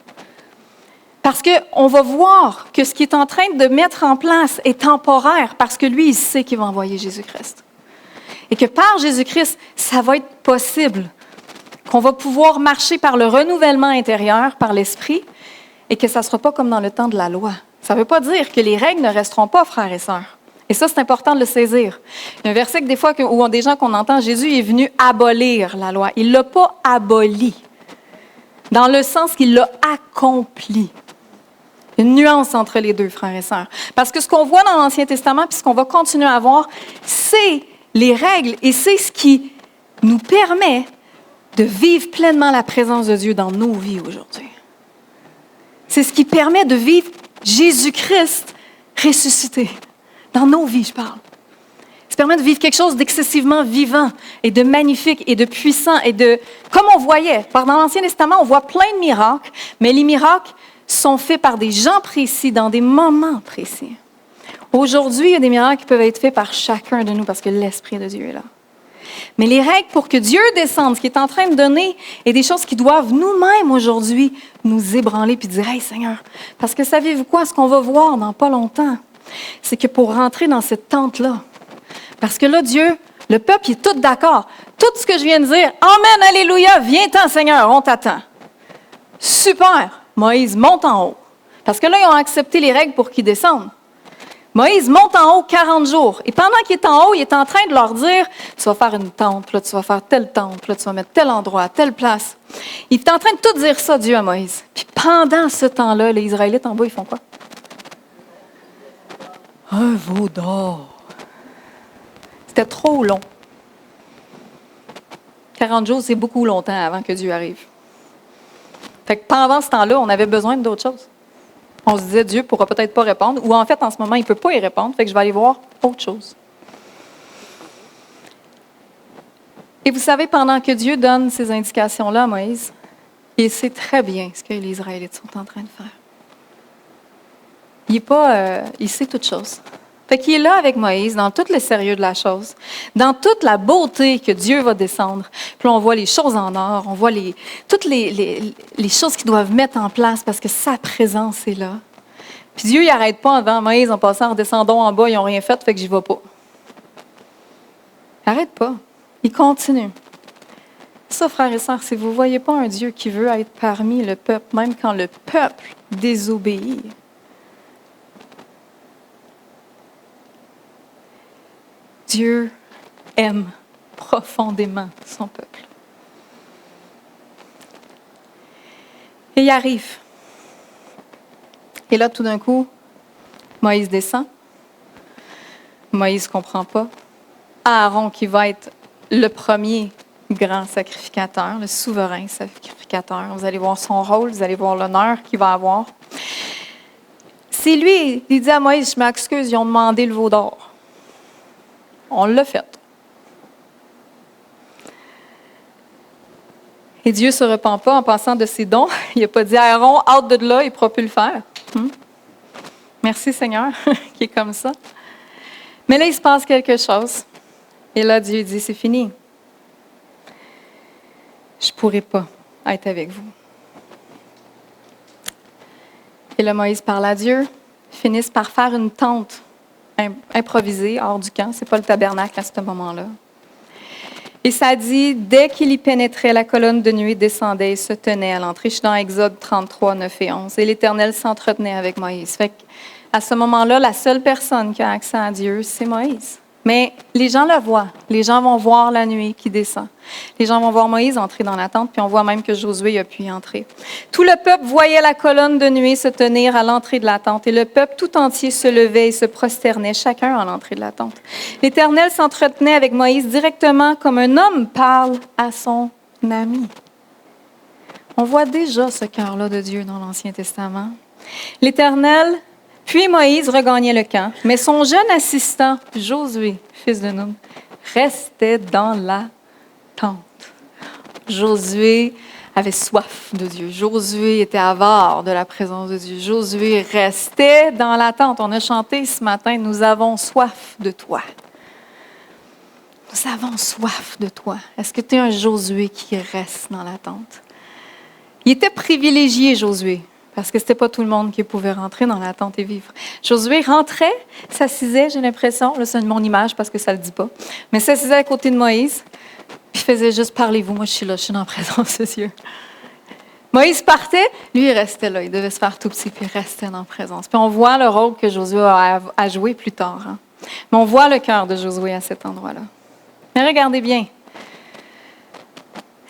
Parce qu'on va voir que ce qu'il est en train de mettre en place est temporaire, parce que lui, il sait qu'il va envoyer Jésus-Christ. Et que par Jésus-Christ, ça va être possible, qu'on va pouvoir marcher par le renouvellement intérieur, par l'Esprit, et que ça ne sera pas comme dans le temps de la loi. Ça ne veut pas dire que les règles ne resteront pas, frères et sœurs. Et ça, c'est important de le saisir. Il y a un verset que des fois, où des gens qu'on entend, Jésus est venu abolir la loi. Il ne l'a pas abolie, dans le sens qu'il l'a accompli. Une nuance entre les deux, frères et sœurs. Parce que ce qu'on voit dans l'Ancien Testament, puis ce qu'on va continuer à voir, c'est les règles et c'est ce qui nous permet de vivre pleinement la présence de Dieu dans nos vies aujourd'hui. C'est ce qui permet de vivre Jésus-Christ ressuscité. Dans nos vies, je parle. Ça permet de vivre quelque chose d'excessivement vivant et de magnifique et de puissant et de... Comme on voyait, dans l'Ancien Testament, on voit plein de miracles, mais les miracles sont faits par des gens précis, dans des moments précis. Aujourd'hui, il y a des miracles qui peuvent être faits par chacun de nous parce que l'Esprit de Dieu est là. Mais les règles pour que Dieu descende, ce qu'il est en train de donner, est des choses qui doivent nous-mêmes aujourd'hui nous ébranler puis dire « Hey Seigneur, parce que savez-vous quoi? Ce qu'on va voir dans pas longtemps, c'est que pour rentrer dans cette tente-là, parce que là, Dieu, le peuple, il est tout d'accord. Tout ce que je viens de dire, Amen, Alléluia, viens-t'en Seigneur, on t'attend. » Super! Moïse monte en haut. Parce que là, ils ont accepté les règles pour qu'ils descendent. Moïse monte en haut 40 jours. Et pendant qu'il est en haut, il est en train de leur dire, tu vas faire une tente, puis là, tu vas faire telle tente, puis là, tu vas mettre tel endroit, telle place. Il est en train de tout dire ça, Dieu, à Moïse. Puis pendant ce temps-là, les Israélites en bas, ils font quoi? Un veau d'or. C'était trop long. 40 jours, c'est beaucoup longtemps avant que Dieu arrive. Fait que pendant ce temps-là, on avait besoin d'autres choses. On se disait, Dieu ne pourra peut-être pas répondre, ou en fait, en ce moment, il ne peut pas y répondre, fait que je vais aller voir autre chose. Et vous savez, pendant que Dieu donne ces indications-là à Moïse, il sait très bien ce que les Israélites sont en train de faire. Il sait toutes choses. Fait qu'il est là avec Moïse, dans tout le sérieux de la chose, dans toute la beauté que Dieu va descendre. Puis là, on voit les choses en or, on voit toutes les choses qu'ils doivent mettre en place parce que sa présence est là. Puis Dieu, il n'arrête pas avant Moïse en passant, redescendons en bas, ils n'ont rien fait, fait que j'y vais pas. Il n'arrête pas. Il continue. Ça, frères et sœurs, si vous ne voyez pas un Dieu qui veut être parmi le peuple, même quand le peuple désobéit, Dieu aime profondément son peuple. Et il arrive. Et là, tout d'un coup, Moïse descend. Moïse ne comprend pas. Aaron, qui va être le premier grand sacrificateur, le souverain sacrificateur. Vous allez voir son rôle, vous allez voir l'honneur qu'il va avoir. C'est lui, il dit à Moïse, je m'excuse, ils ont demandé le veau d'or. On l'a fait. Et Dieu ne se repent pas en passant de ses dons. Il n'a pas dit à Aaron, hâte de là, il ne pourra plus le faire. Merci Seigneur, qui est comme ça. Mais là, il se passe quelque chose. Et là, Dieu dit, c'est fini. Je ne pourrai pas être avec vous. Et là, Moïse parle à Dieu, finissent par faire une tente improvisée hors du camp. Ce n'est pas le tabernacle à ce moment-là. Et ça dit, dès qu'il y pénétrait, la colonne de nuée descendait et se tenait à l'entrée. Je suis dans Exode 33, 9 et 11. Et l'Éternel s'entretenait avec Moïse. Fait qu'à ce moment-là, la seule personne qui a accès à Dieu, c'est Moïse. Mais les gens le voient. Les gens vont voir la nuée qui descend. Les gens vont voir Moïse entrer dans la tente, puis on voit même que Josué a pu y entrer. Tout le peuple voyait la colonne de nuée se tenir à l'entrée de la tente, et le peuple tout entier se levait et se prosternait, chacun à l'entrée de la tente. L'Éternel s'entretenait avec Moïse directement comme un homme parle à son ami. On voit déjà ce cœur-là de Dieu dans l'Ancien Testament. L'Éternel... Puis Moïse regagnait le camp, mais son jeune assistant, Josué, fils de Nun, restait dans la tente. Josué avait soif de Dieu. Josué était avare de la présence de Dieu. Josué restait dans la tente. On a chanté ce matin, nous avons soif de toi. Nous avons soif de toi. Est-ce que tu es un Josué qui reste dans la tente? Il était privilégié, Josué. Parce que ce n'était pas tout le monde qui pouvait rentrer dans la tente et vivre. Josué rentrait, s'assisait, j'ai l'impression, là c'est mon image parce que ça ne le dit pas, mais s'assisait à côté de Moïse, puis faisait juste « Parlez-vous, moi je suis là, je suis dans la présence de Dieu. » Moïse partait, lui il restait là, il devait se faire tout petit, puis il restait dans la présence. Puis on voit le rôle que Josué a joué plus tard. Hein. Mais on voit le cœur de Josué à cet endroit-là. Mais regardez bien.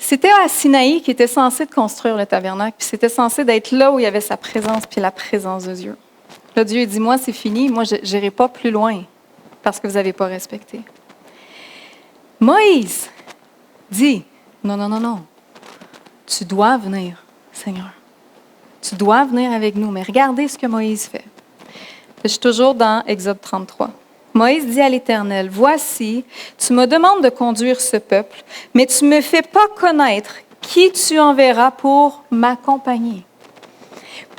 C'était à Sinaï qui était censé de construire le tabernacle, puis c'était censé d'être là où il y avait sa présence, puis la présence de Dieu. Là, Dieu dit, moi, c'est fini, moi, je n'irai pas plus loin, parce que vous n'avez pas respecté. Moïse dit, non, tu dois venir, Seigneur. Tu dois venir avec nous, mais regardez ce que Moïse fait. Je suis toujours dans Exode 33. Moïse dit à l'Éternel, « Voici, tu me demandes de conduire ce peuple, mais tu ne me fais pas connaître qui tu enverras pour m'accompagner.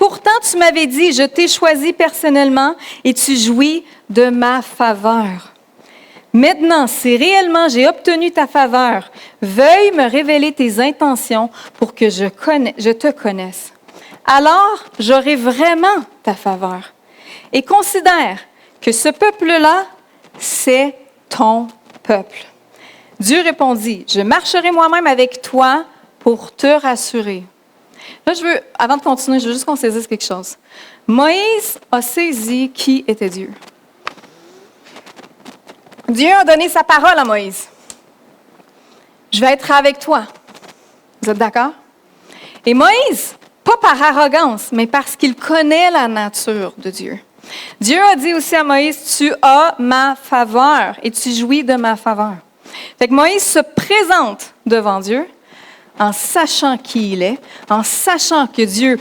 Pourtant, tu m'avais dit, je t'ai choisi personnellement et tu jouis de ma faveur. Maintenant, si réellement j'ai obtenu ta faveur, veuille me révéler tes intentions pour que je te connaisse. Alors, j'aurai vraiment ta faveur. Et considère que ce peuple-là, c'est ton peuple. Dieu répondit, je marcherai moi-même avec toi pour te rassurer. Là, avant de continuer, je veux juste qu'on saisisse quelque chose. Moïse a saisi qui était Dieu. Dieu a donné sa parole à Moïse. Je vais être avec toi. Vous êtes d'accord? Et Moïse, pas par arrogance, mais parce qu'il connaît la nature de Dieu. Dieu a dit aussi à Moïse, tu as ma faveur et tu jouis de ma faveur. Fait que Moïse se présente devant Dieu en sachant qui il est, en sachant que Dieu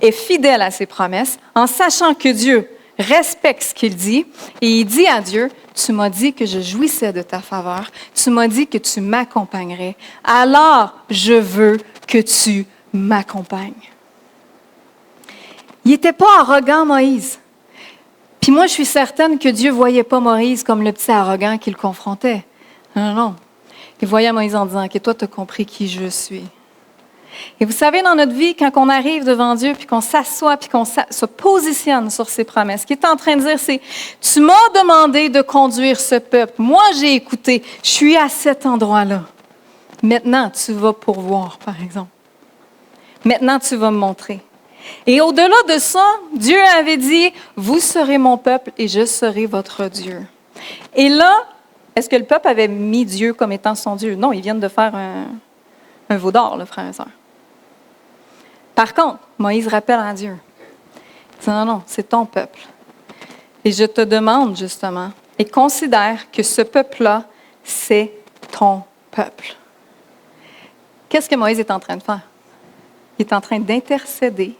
est fidèle à ses promesses, en sachant que Dieu respecte ce qu'il dit, et il dit à Dieu, tu m'as dit que je jouissais de ta faveur, tu m'as dit que tu m'accompagnerais, alors je veux que tu m'accompagnes. Il n'était pas arrogant, Moïse. Puis moi, je suis certaine que Dieu ne voyait pas Moïse comme le petit arrogant qui le confrontait. Non, non. Il voyait Moïse en disant, « OK, toi, tu as compris qui je suis. » Et vous savez, dans notre vie, quand on arrive devant Dieu, puis qu'on s'assoit, puis qu'on se positionne sur ses promesses, ce qu'il est en train de dire, c'est, « Tu m'as demandé de conduire ce peuple. Moi, j'ai écouté. Je suis à cet endroit-là. Maintenant, tu vas pourvoir, par exemple. Maintenant, tu vas me montrer. » Et au-delà de ça, Dieu avait dit, « Vous serez mon peuple et je serai votre Dieu. » Et là, est-ce que le peuple avait mis Dieu comme étant son Dieu? Non, ils viennent de faire un veau d'or, le frère et sœur. Par contre, Moïse rappelle à Dieu. Il dit, non, non, c'est ton peuple. Et je te demande justement, et considère que ce peuple-là, c'est ton peuple. Qu'est-ce que Moïse est en train de faire? Il est en train d'intercéder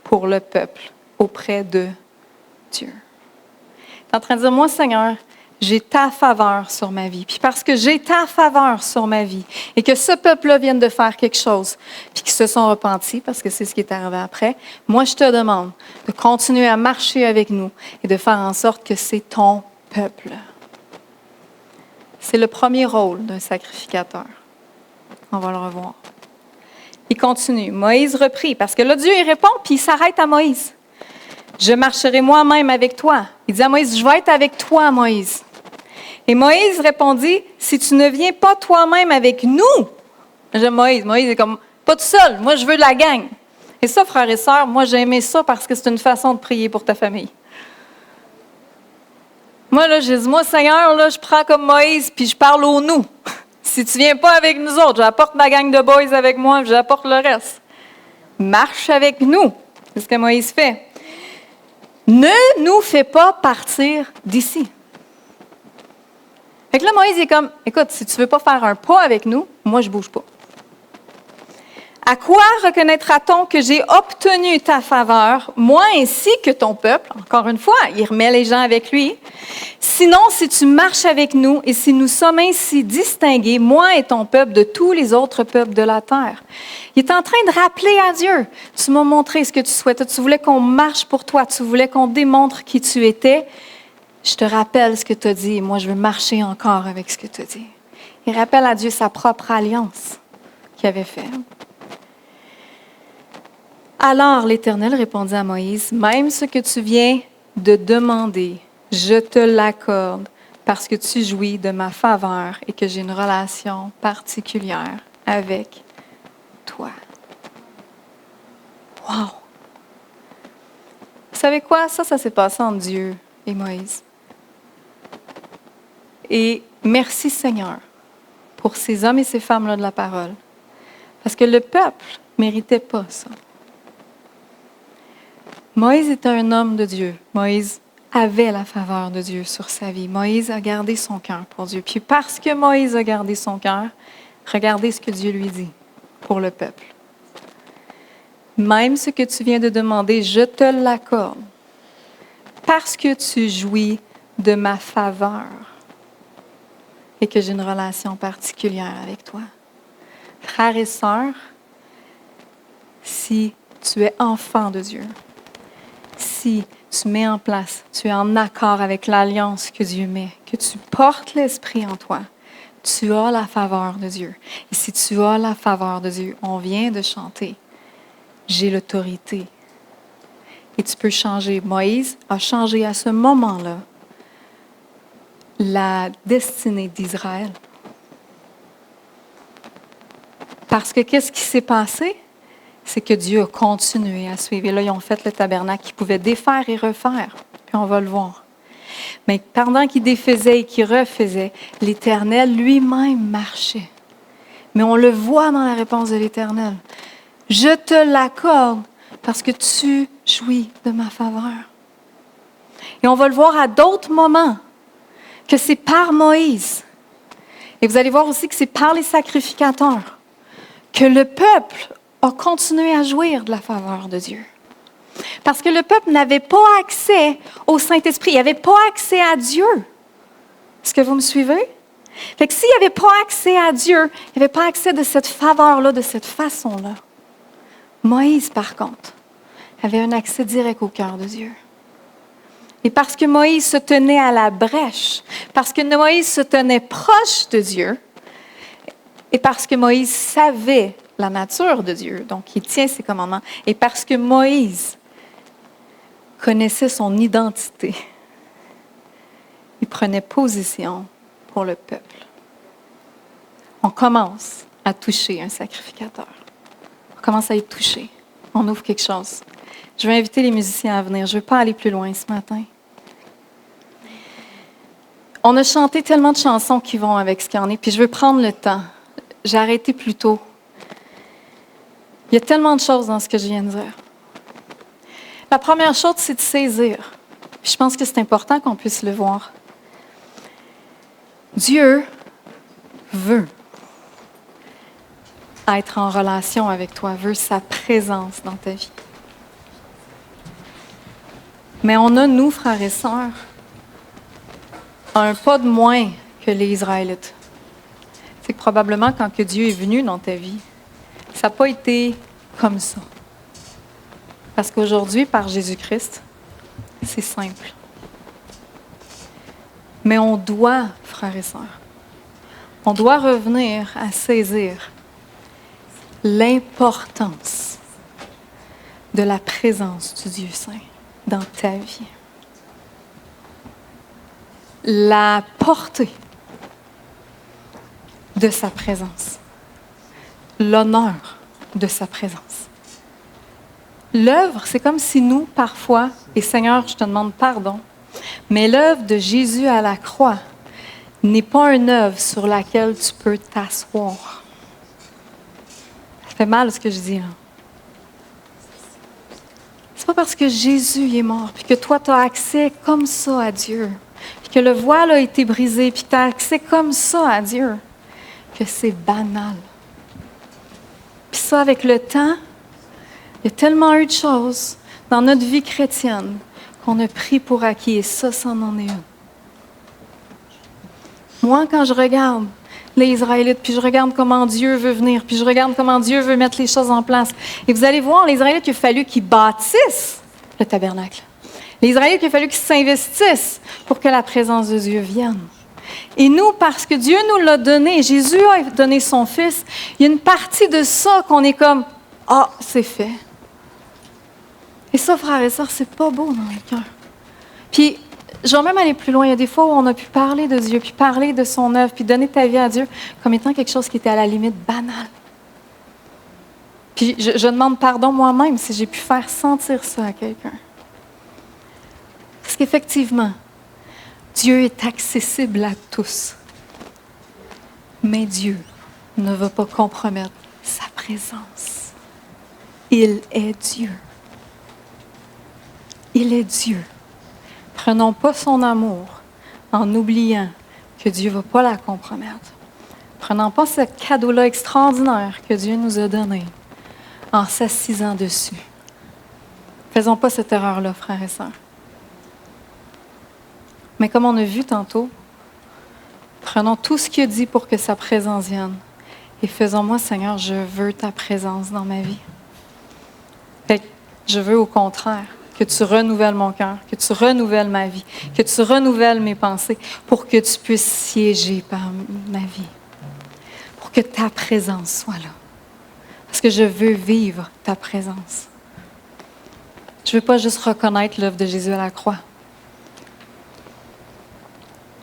pour le peuple auprès de Dieu. Il est en train de dire, moi, Seigneur, j'ai ta faveur sur ma vie. Puis parce que j'ai ta faveur sur ma vie et que ce peuple-là vient de faire quelque chose, puis qu'ils se sont repentis, parce que c'est ce qui est arrivé après, moi, je te demande de continuer à marcher avec nous et de faire en sorte que c'est ton peuple. C'est le premier rôle d'un sacrificateur. On va le revoir. Il continue. Moïse reprit, parce que là, Dieu, il répond, puis il s'arrête à Moïse. Je marcherai moi-même avec toi. Il dit à Moïse, je vais être avec toi, Moïse. Et Moïse répondit, si tu ne viens pas toi-même avec nous, Moïse est comme, pas tout seul, moi je veux de la gang. Et ça, frères et sœurs, moi j'ai aimé ça parce que c'est une façon de prier pour ta famille. Moi, là, j'ai dit, moi, Seigneur, là, je prends comme Moïse, puis je parle au nous. Si tu ne viens pas avec nous autres, j'apporte ma gang de boys avec moi, puis j'apporte le reste. Marche avec nous. C'est ce que Moïse fait. Ne nous fais pas partir d'ici. Fait que là, Moïse est comme, écoute, si tu ne veux pas faire un pas avec nous, moi, je ne bouge pas. À quoi reconnaîtra-t-on que j'ai obtenu ta faveur, moi ainsi que ton peuple? Encore une fois, il remet les gens avec lui. Sinon, si tu marches avec nous et si nous sommes ainsi distingués, moi et ton peuple, de tous les autres peuples de la terre. Il est en train de rappeler à Dieu, tu m'as montré ce que tu souhaitais, tu voulais qu'on marche pour toi, tu voulais qu'on démontre qui tu étais. Je te rappelle ce que tu as dit et moi, je veux marcher encore avec ce que tu as dit. Il rappelle à Dieu sa propre alliance qu'il avait faite. Alors l'Éternel répondit à Moïse, « Même ce que tu viens de demander, je te l'accorde parce que tu jouis de ma faveur et que j'ai une relation particulière avec toi. » Wow! Vous savez quoi? Ça s'est passé entre Dieu et Moïse. Et merci Seigneur pour ces hommes et ces femmes-là de la parole. Parce que le peuple ne méritait pas ça. Moïse était un homme de Dieu. Moïse avait la faveur de Dieu sur sa vie. Moïse a gardé son cœur pour Dieu. Puis parce que Moïse a gardé son cœur, regardez ce que Dieu lui dit pour le peuple. Même ce que tu viens de demander, je te l'accorde. Parce que tu jouis de ma faveur et que j'ai une relation particulière avec toi. Frères et sœurs, si tu es enfant de Dieu, si tu mets en place, tu es en accord avec l'alliance que Dieu met, que tu portes l'Esprit en toi, tu as la faveur de Dieu. Et si tu as la faveur de Dieu, on vient de chanter, j'ai l'autorité. Et tu peux changer. Moïse a changé à ce moment-là la destinée d'Israël. Parce que qu'est-ce qui s'est passé? C'est que Dieu a continué à suivre. Et là, ils ont fait le tabernacle qu'ils pouvaient défaire et refaire. Puis on va le voir. Mais pendant qu'ils défaisaient et qu'ils refaisaient, l'Éternel lui-même marchait. Mais on le voit dans la réponse de l'Éternel. Je te l'accorde parce que tu jouis de ma faveur. Et on va le voir à d'autres moments que c'est par Moïse. Et vous allez voir aussi que c'est par les sacrificateurs que le peuple a continué à jouir de la faveur de Dieu. Parce que le peuple n'avait pas accès au Saint-Esprit. Il n'avait pas accès à Dieu. Est-ce que vous me suivez? Fait que s'il n'y avait pas accès à Dieu, il n'y avait pas accès de cette faveur-là, de cette façon-là. Moïse, par contre, avait un accès direct au cœur de Dieu. Et parce que Moïse se tenait à la brèche, parce que Moïse se tenait proche de Dieu, et parce que Moïse savait la nature de Dieu, donc il tient ses commandements, et parce que Moïse connaissait son identité, il prenait position pour le peuple. On commence à toucher un sacrificateur. On commence à être touché. On ouvre quelque chose. Je vais inviter les musiciens à venir. Je ne veux pas aller plus loin ce matin. On a chanté tellement de chansons qui vont avec ce qu'il y en est, puis je veux prendre le temps. J'ai arrêté plus tôt. Il y a tellement de choses dans ce que je viens de dire. La première chose, c'est de saisir. Puis je pense que c'est important qu'on puisse le voir. Dieu veut être en relation avec toi, veut sa présence dans ta vie. Mais on a, nous, frères et sœurs, un pas de moins que les Israélites. C'est que probablement quand que Dieu est venu dans ta vie, ça n'a pas été comme ça. Parce qu'aujourd'hui, par Jésus-Christ, c'est simple. Mais on doit, frères et sœurs, on doit revenir à saisir l'importance de la présence du Dieu Saint dans ta vie. La portée de sa présence. L'honneur de sa présence. L'œuvre, c'est comme si nous, parfois, et Seigneur, je te demande pardon, mais l'œuvre de Jésus à la croix n'est pas une œuvre sur laquelle tu peux t'asseoir. Ça fait mal ce que je dis là. C'est pas parce que Jésus est mort, puis que toi, tu as accès comme ça à Dieu, puis que le voile a été brisé, puis que tu as accès comme ça à Dieu, que c'est banal. Puis ça, avec le temps, il y a tellement eu de choses dans notre vie chrétienne qu'on a pris pour acquis, et ça en est une. Moi, quand je regarde les Israélites, puis je regarde comment Dieu veut venir, puis je regarde comment Dieu veut mettre les choses en place, et vous allez voir, les Israélites, il a fallu qu'ils bâtissent le tabernacle. Les Israélites, il a fallu qu'ils s'investissent pour que la présence de Dieu vienne. Et nous, parce que Dieu nous l'a donné, Jésus a donné son Fils, il y a une partie de ça qu'on est comme « Ah, c'est fait ». Et ça, frères et sœurs, c'est pas beau dans le cœur. Puis, je vais même aller plus loin. Il y a des fois où on a pu parler de Dieu, puis parler de son œuvre, puis donner ta vie à Dieu comme étant quelque chose qui était à la limite banal. Puis, je demande pardon moi-même si j'ai pu faire sentir ça à quelqu'un. Parce qu'effectivement, Dieu est accessible à tous. Mais Dieu ne va pas compromettre sa présence. Il est Dieu. Il est Dieu. Prenons pas son amour en oubliant que Dieu ne va pas la compromettre. Prenons pas ce cadeau-là extraordinaire que Dieu nous a donné en s'assisant dessus. Faisons pas cette erreur-là, frères et sœurs. Mais comme on a vu tantôt, prenons tout ce qu'il a dit pour que sa présence vienne et faisons-moi, Seigneur, je veux ta présence dans ma vie. Fait que je veux au contraire que tu renouvelles mon cœur, que tu renouvelles ma vie, que tu renouvelles mes pensées pour que tu puisses siéger par ma vie, pour que ta présence soit là. Parce que je veux vivre ta présence. Je ne veux pas juste reconnaître l'œuvre de Jésus à la croix.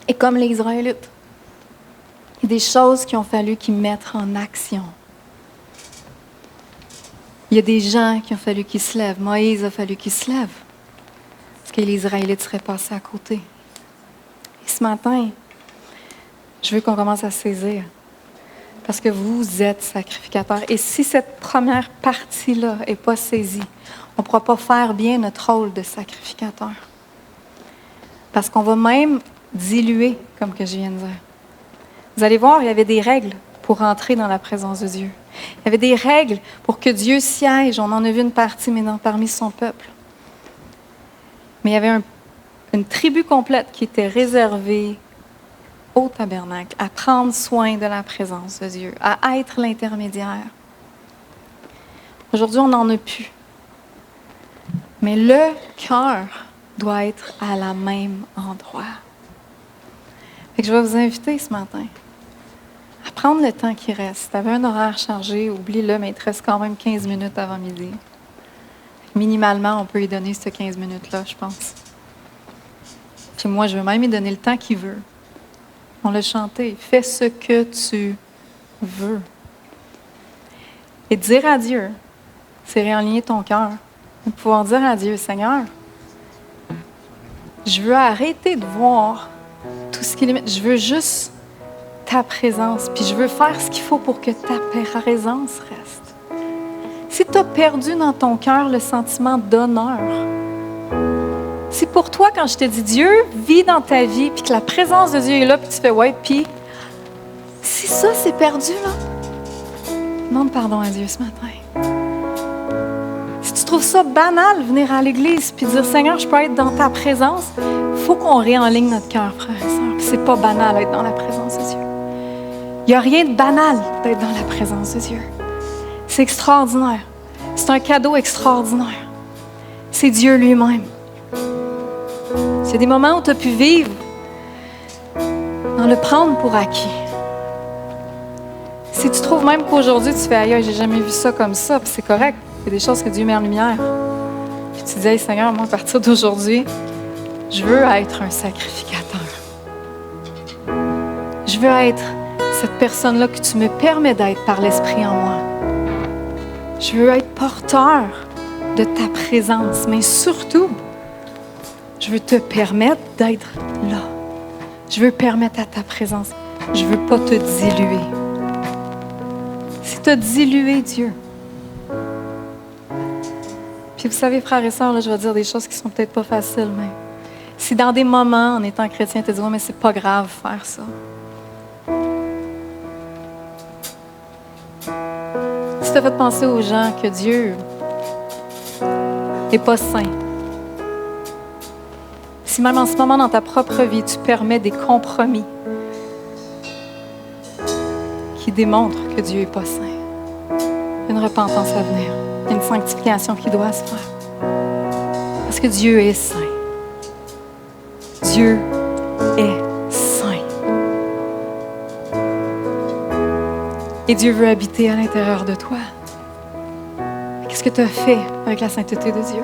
Et comme les Israélites, il y a des choses qui ont fallu qu'ils mettent en action. Il y a des gens qui ont fallu qu'ils se lèvent. Moïse a fallu qu'il se lève. Parce que les Israélites seraient passés à côté. Et ce matin, je veux qu'on commence à saisir. Parce que vous êtes sacrificateurs. Et si cette première partie-là n'est pas saisie, on ne pourra pas faire bien notre rôle de sacrificateur. Parce qu'on va même diluer, comme que je viens de dire. Vous allez voir, il y avait des règles pour entrer dans la présence de Dieu. Il y avait des règles pour que Dieu siège. On en a vu une partie, mais parmi son peuple. Mais il y avait une tribu complète qui était réservée au tabernacle, à prendre soin de la présence de Dieu, à être l'intermédiaire. Aujourd'hui, on n'en a plus. Mais le cœur doit être à la même endroit. Fait que je vais vous inviter ce matin à prendre le temps qui reste. Si tu avais un horaire chargé, oublie-le, mais il te reste quand même 15 minutes avant midi. Minimalement, on peut y donner ces 15 minutes-là, je pense. Puis moi, je veux même y donner le temps qu'il veut. On l'a chanté. Fais ce que tu veux. Et dire à Dieu, c'est réaligner ton cœur. De pouvoir dire à Dieu, Seigneur, je veux arrêter de voir tout ce qui limite. Je veux juste ta présence. Puis je veux faire ce qu'il faut pour que ta présence reste. Si tu as perdu dans ton cœur le sentiment d'honneur, si pour toi, quand je te dis Dieu vit dans ta vie, puis que la présence de Dieu est là, puis tu fais ouais, puis si ça c'est perdu, là, demande pardon à Dieu ce matin. Si tu trouves ça banal, venir à l'église, puis dire Seigneur, je peux être dans ta présence, il faut qu'on réenligne notre cœur, frère et sœur. Puis c'est pas banal d'être dans la présence de Dieu. Il n'y a rien de banal d'être dans la présence de Dieu. C'est extraordinaire. C'est un cadeau extraordinaire. C'est Dieu lui-même. C'est des moments où tu as pu vivre dans le prendre pour acquis. Si tu trouves même qu'aujourd'hui, tu fais « Aïe, j'ai jamais vu ça comme ça », puis c'est correct. Il y a des choses que Dieu met en lumière. Puis tu dis « Hey, Seigneur, moi, à partir d'aujourd'hui, je veux être un sacrificateur. Je veux être cette personne-là que tu me permets d'être par l'Esprit en moi. Je veux être porteur de ta présence, mais surtout, je veux te permettre d'être là. Je veux permettre à ta présence. Je ne veux pas te diluer. Si tu as dilué Dieu. Puis vous savez, frères et sœurs, là, je vais dire des choses qui ne sont peut-être pas faciles, mais si dans des moments, en étant chrétien, tu te dis « Ouais, mais c'est pas grave faire ça. » Si tu as fait penser aux gens que Dieu n'est pas saint, si même en ce moment, dans ta propre vie, tu permets des compromis qui démontrent que Dieu n'est pas saint, il y a une repentance à venir, il y a une sanctification qui doit se faire. Parce que Dieu est saint. Dieu est saint. Et Dieu veut habiter à l'intérieur de toi. Qu'est-ce que tu as fait avec la sainteté de Dieu?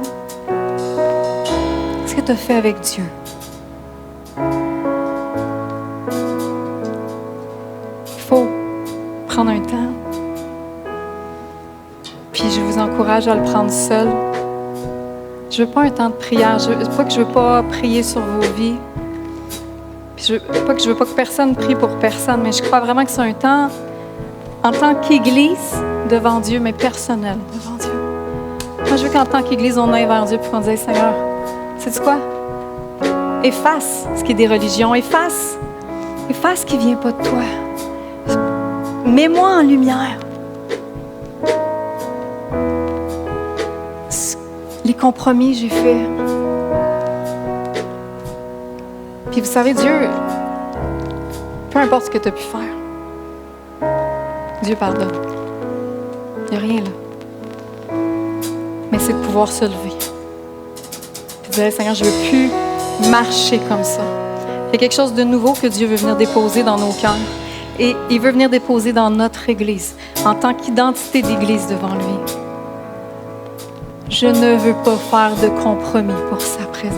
Qu'est-ce que tu as fait avec Dieu? Il faut prendre un temps. Puis je vous encourage à le prendre seul. Je ne veux pas un temps de prière. Pas que je ne veux pas prier sur vos vies. Puis pas que je ne veux pas que personne prie pour personne, mais je crois vraiment que c'est un temps en tant qu'Église devant Dieu, mais personnel devant Dieu. Moi, je veux qu'en tant qu'Église, on aille vers Dieu et qu'on dise, Seigneur, sais-tu quoi? Efface ce qui est des religions. Efface ce qui ne vient pas de toi. Mets-moi en lumière. Les compromis que j'ai faits. Puis vous savez, Dieu, peu importe ce que tu as pu faire, Dieu pardonne. Il n'y a rien là. mais c'est de pouvoir se lever. Puis de dire, Seigneur, je ne veux plus marcher comme ça. Il y a quelque chose de nouveau que Dieu veut venir déposer dans nos cœurs. Et il veut venir déposer dans notre Église, en tant qu'identité d'Église devant lui. Je ne veux pas faire de compromis pour sa présence.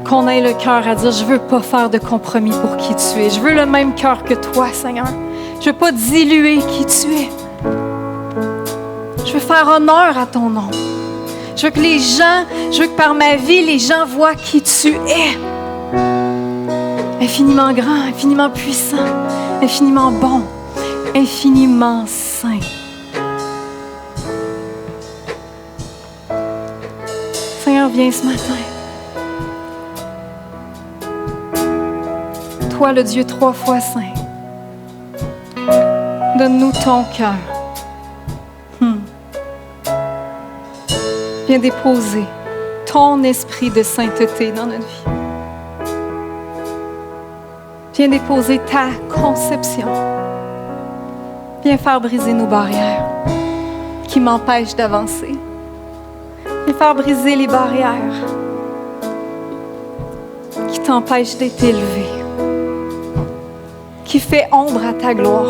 Qu'on ait le cœur à dire, je ne veux pas faire de compromis pour qui tu es. Je veux le même cœur que toi, Seigneur. Je ne veux pas diluer qui tu es. Je veux faire honneur à ton nom. Je veux que par ma vie, les gens voient qui tu es. Infiniment grand, infiniment puissant, infiniment bon, infiniment saint. Seigneur, viens ce matin. Toi, le Dieu 3 fois saint, donne-nous ton cœur. Viens déposer ton esprit de sainteté dans notre vie. Viens déposer ta conception. Viens faire briser nos barrières qui m'empêchent d'avancer. Viens faire briser les barrières qui t'empêchent d'être élevé, qui fait ombre à ta gloire.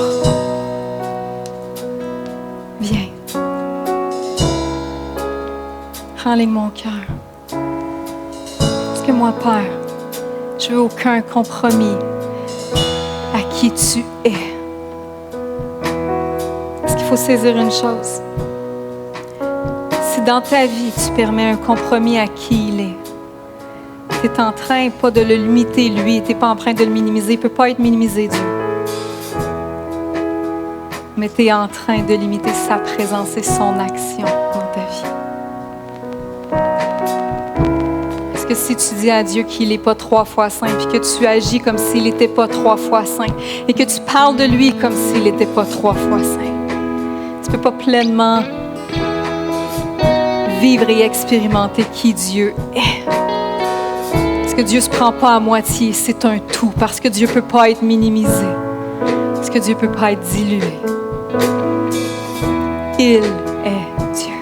Viens. Rends-les mon cœur. Parce que moi, Père, je veux aucun compromis à qui tu es. Parce qu'il faut saisir une chose. Si dans ta vie, tu permets un compromis à qui il est, tu es en train pas de le limiter, lui, tu n'es pas en train de le minimiser. Il ne peut pas être minimisé, Dieu. Mais tu es en train de limiter sa présence et son action dans ta vie. Parce que si tu dis à Dieu qu'il n'est pas 3 fois saint, puis que tu agis comme s'il n'était pas 3 fois saint, et que tu parles de lui comme s'il n'était pas 3 fois saint, tu ne peux pas pleinement vivre et expérimenter qui Dieu est. Parce que Dieu ne se prend pas à moitié, c'est un tout. Parce que Dieu ne peut pas être minimisé. Parce que Dieu ne peut pas être dilué. Il est Dieu.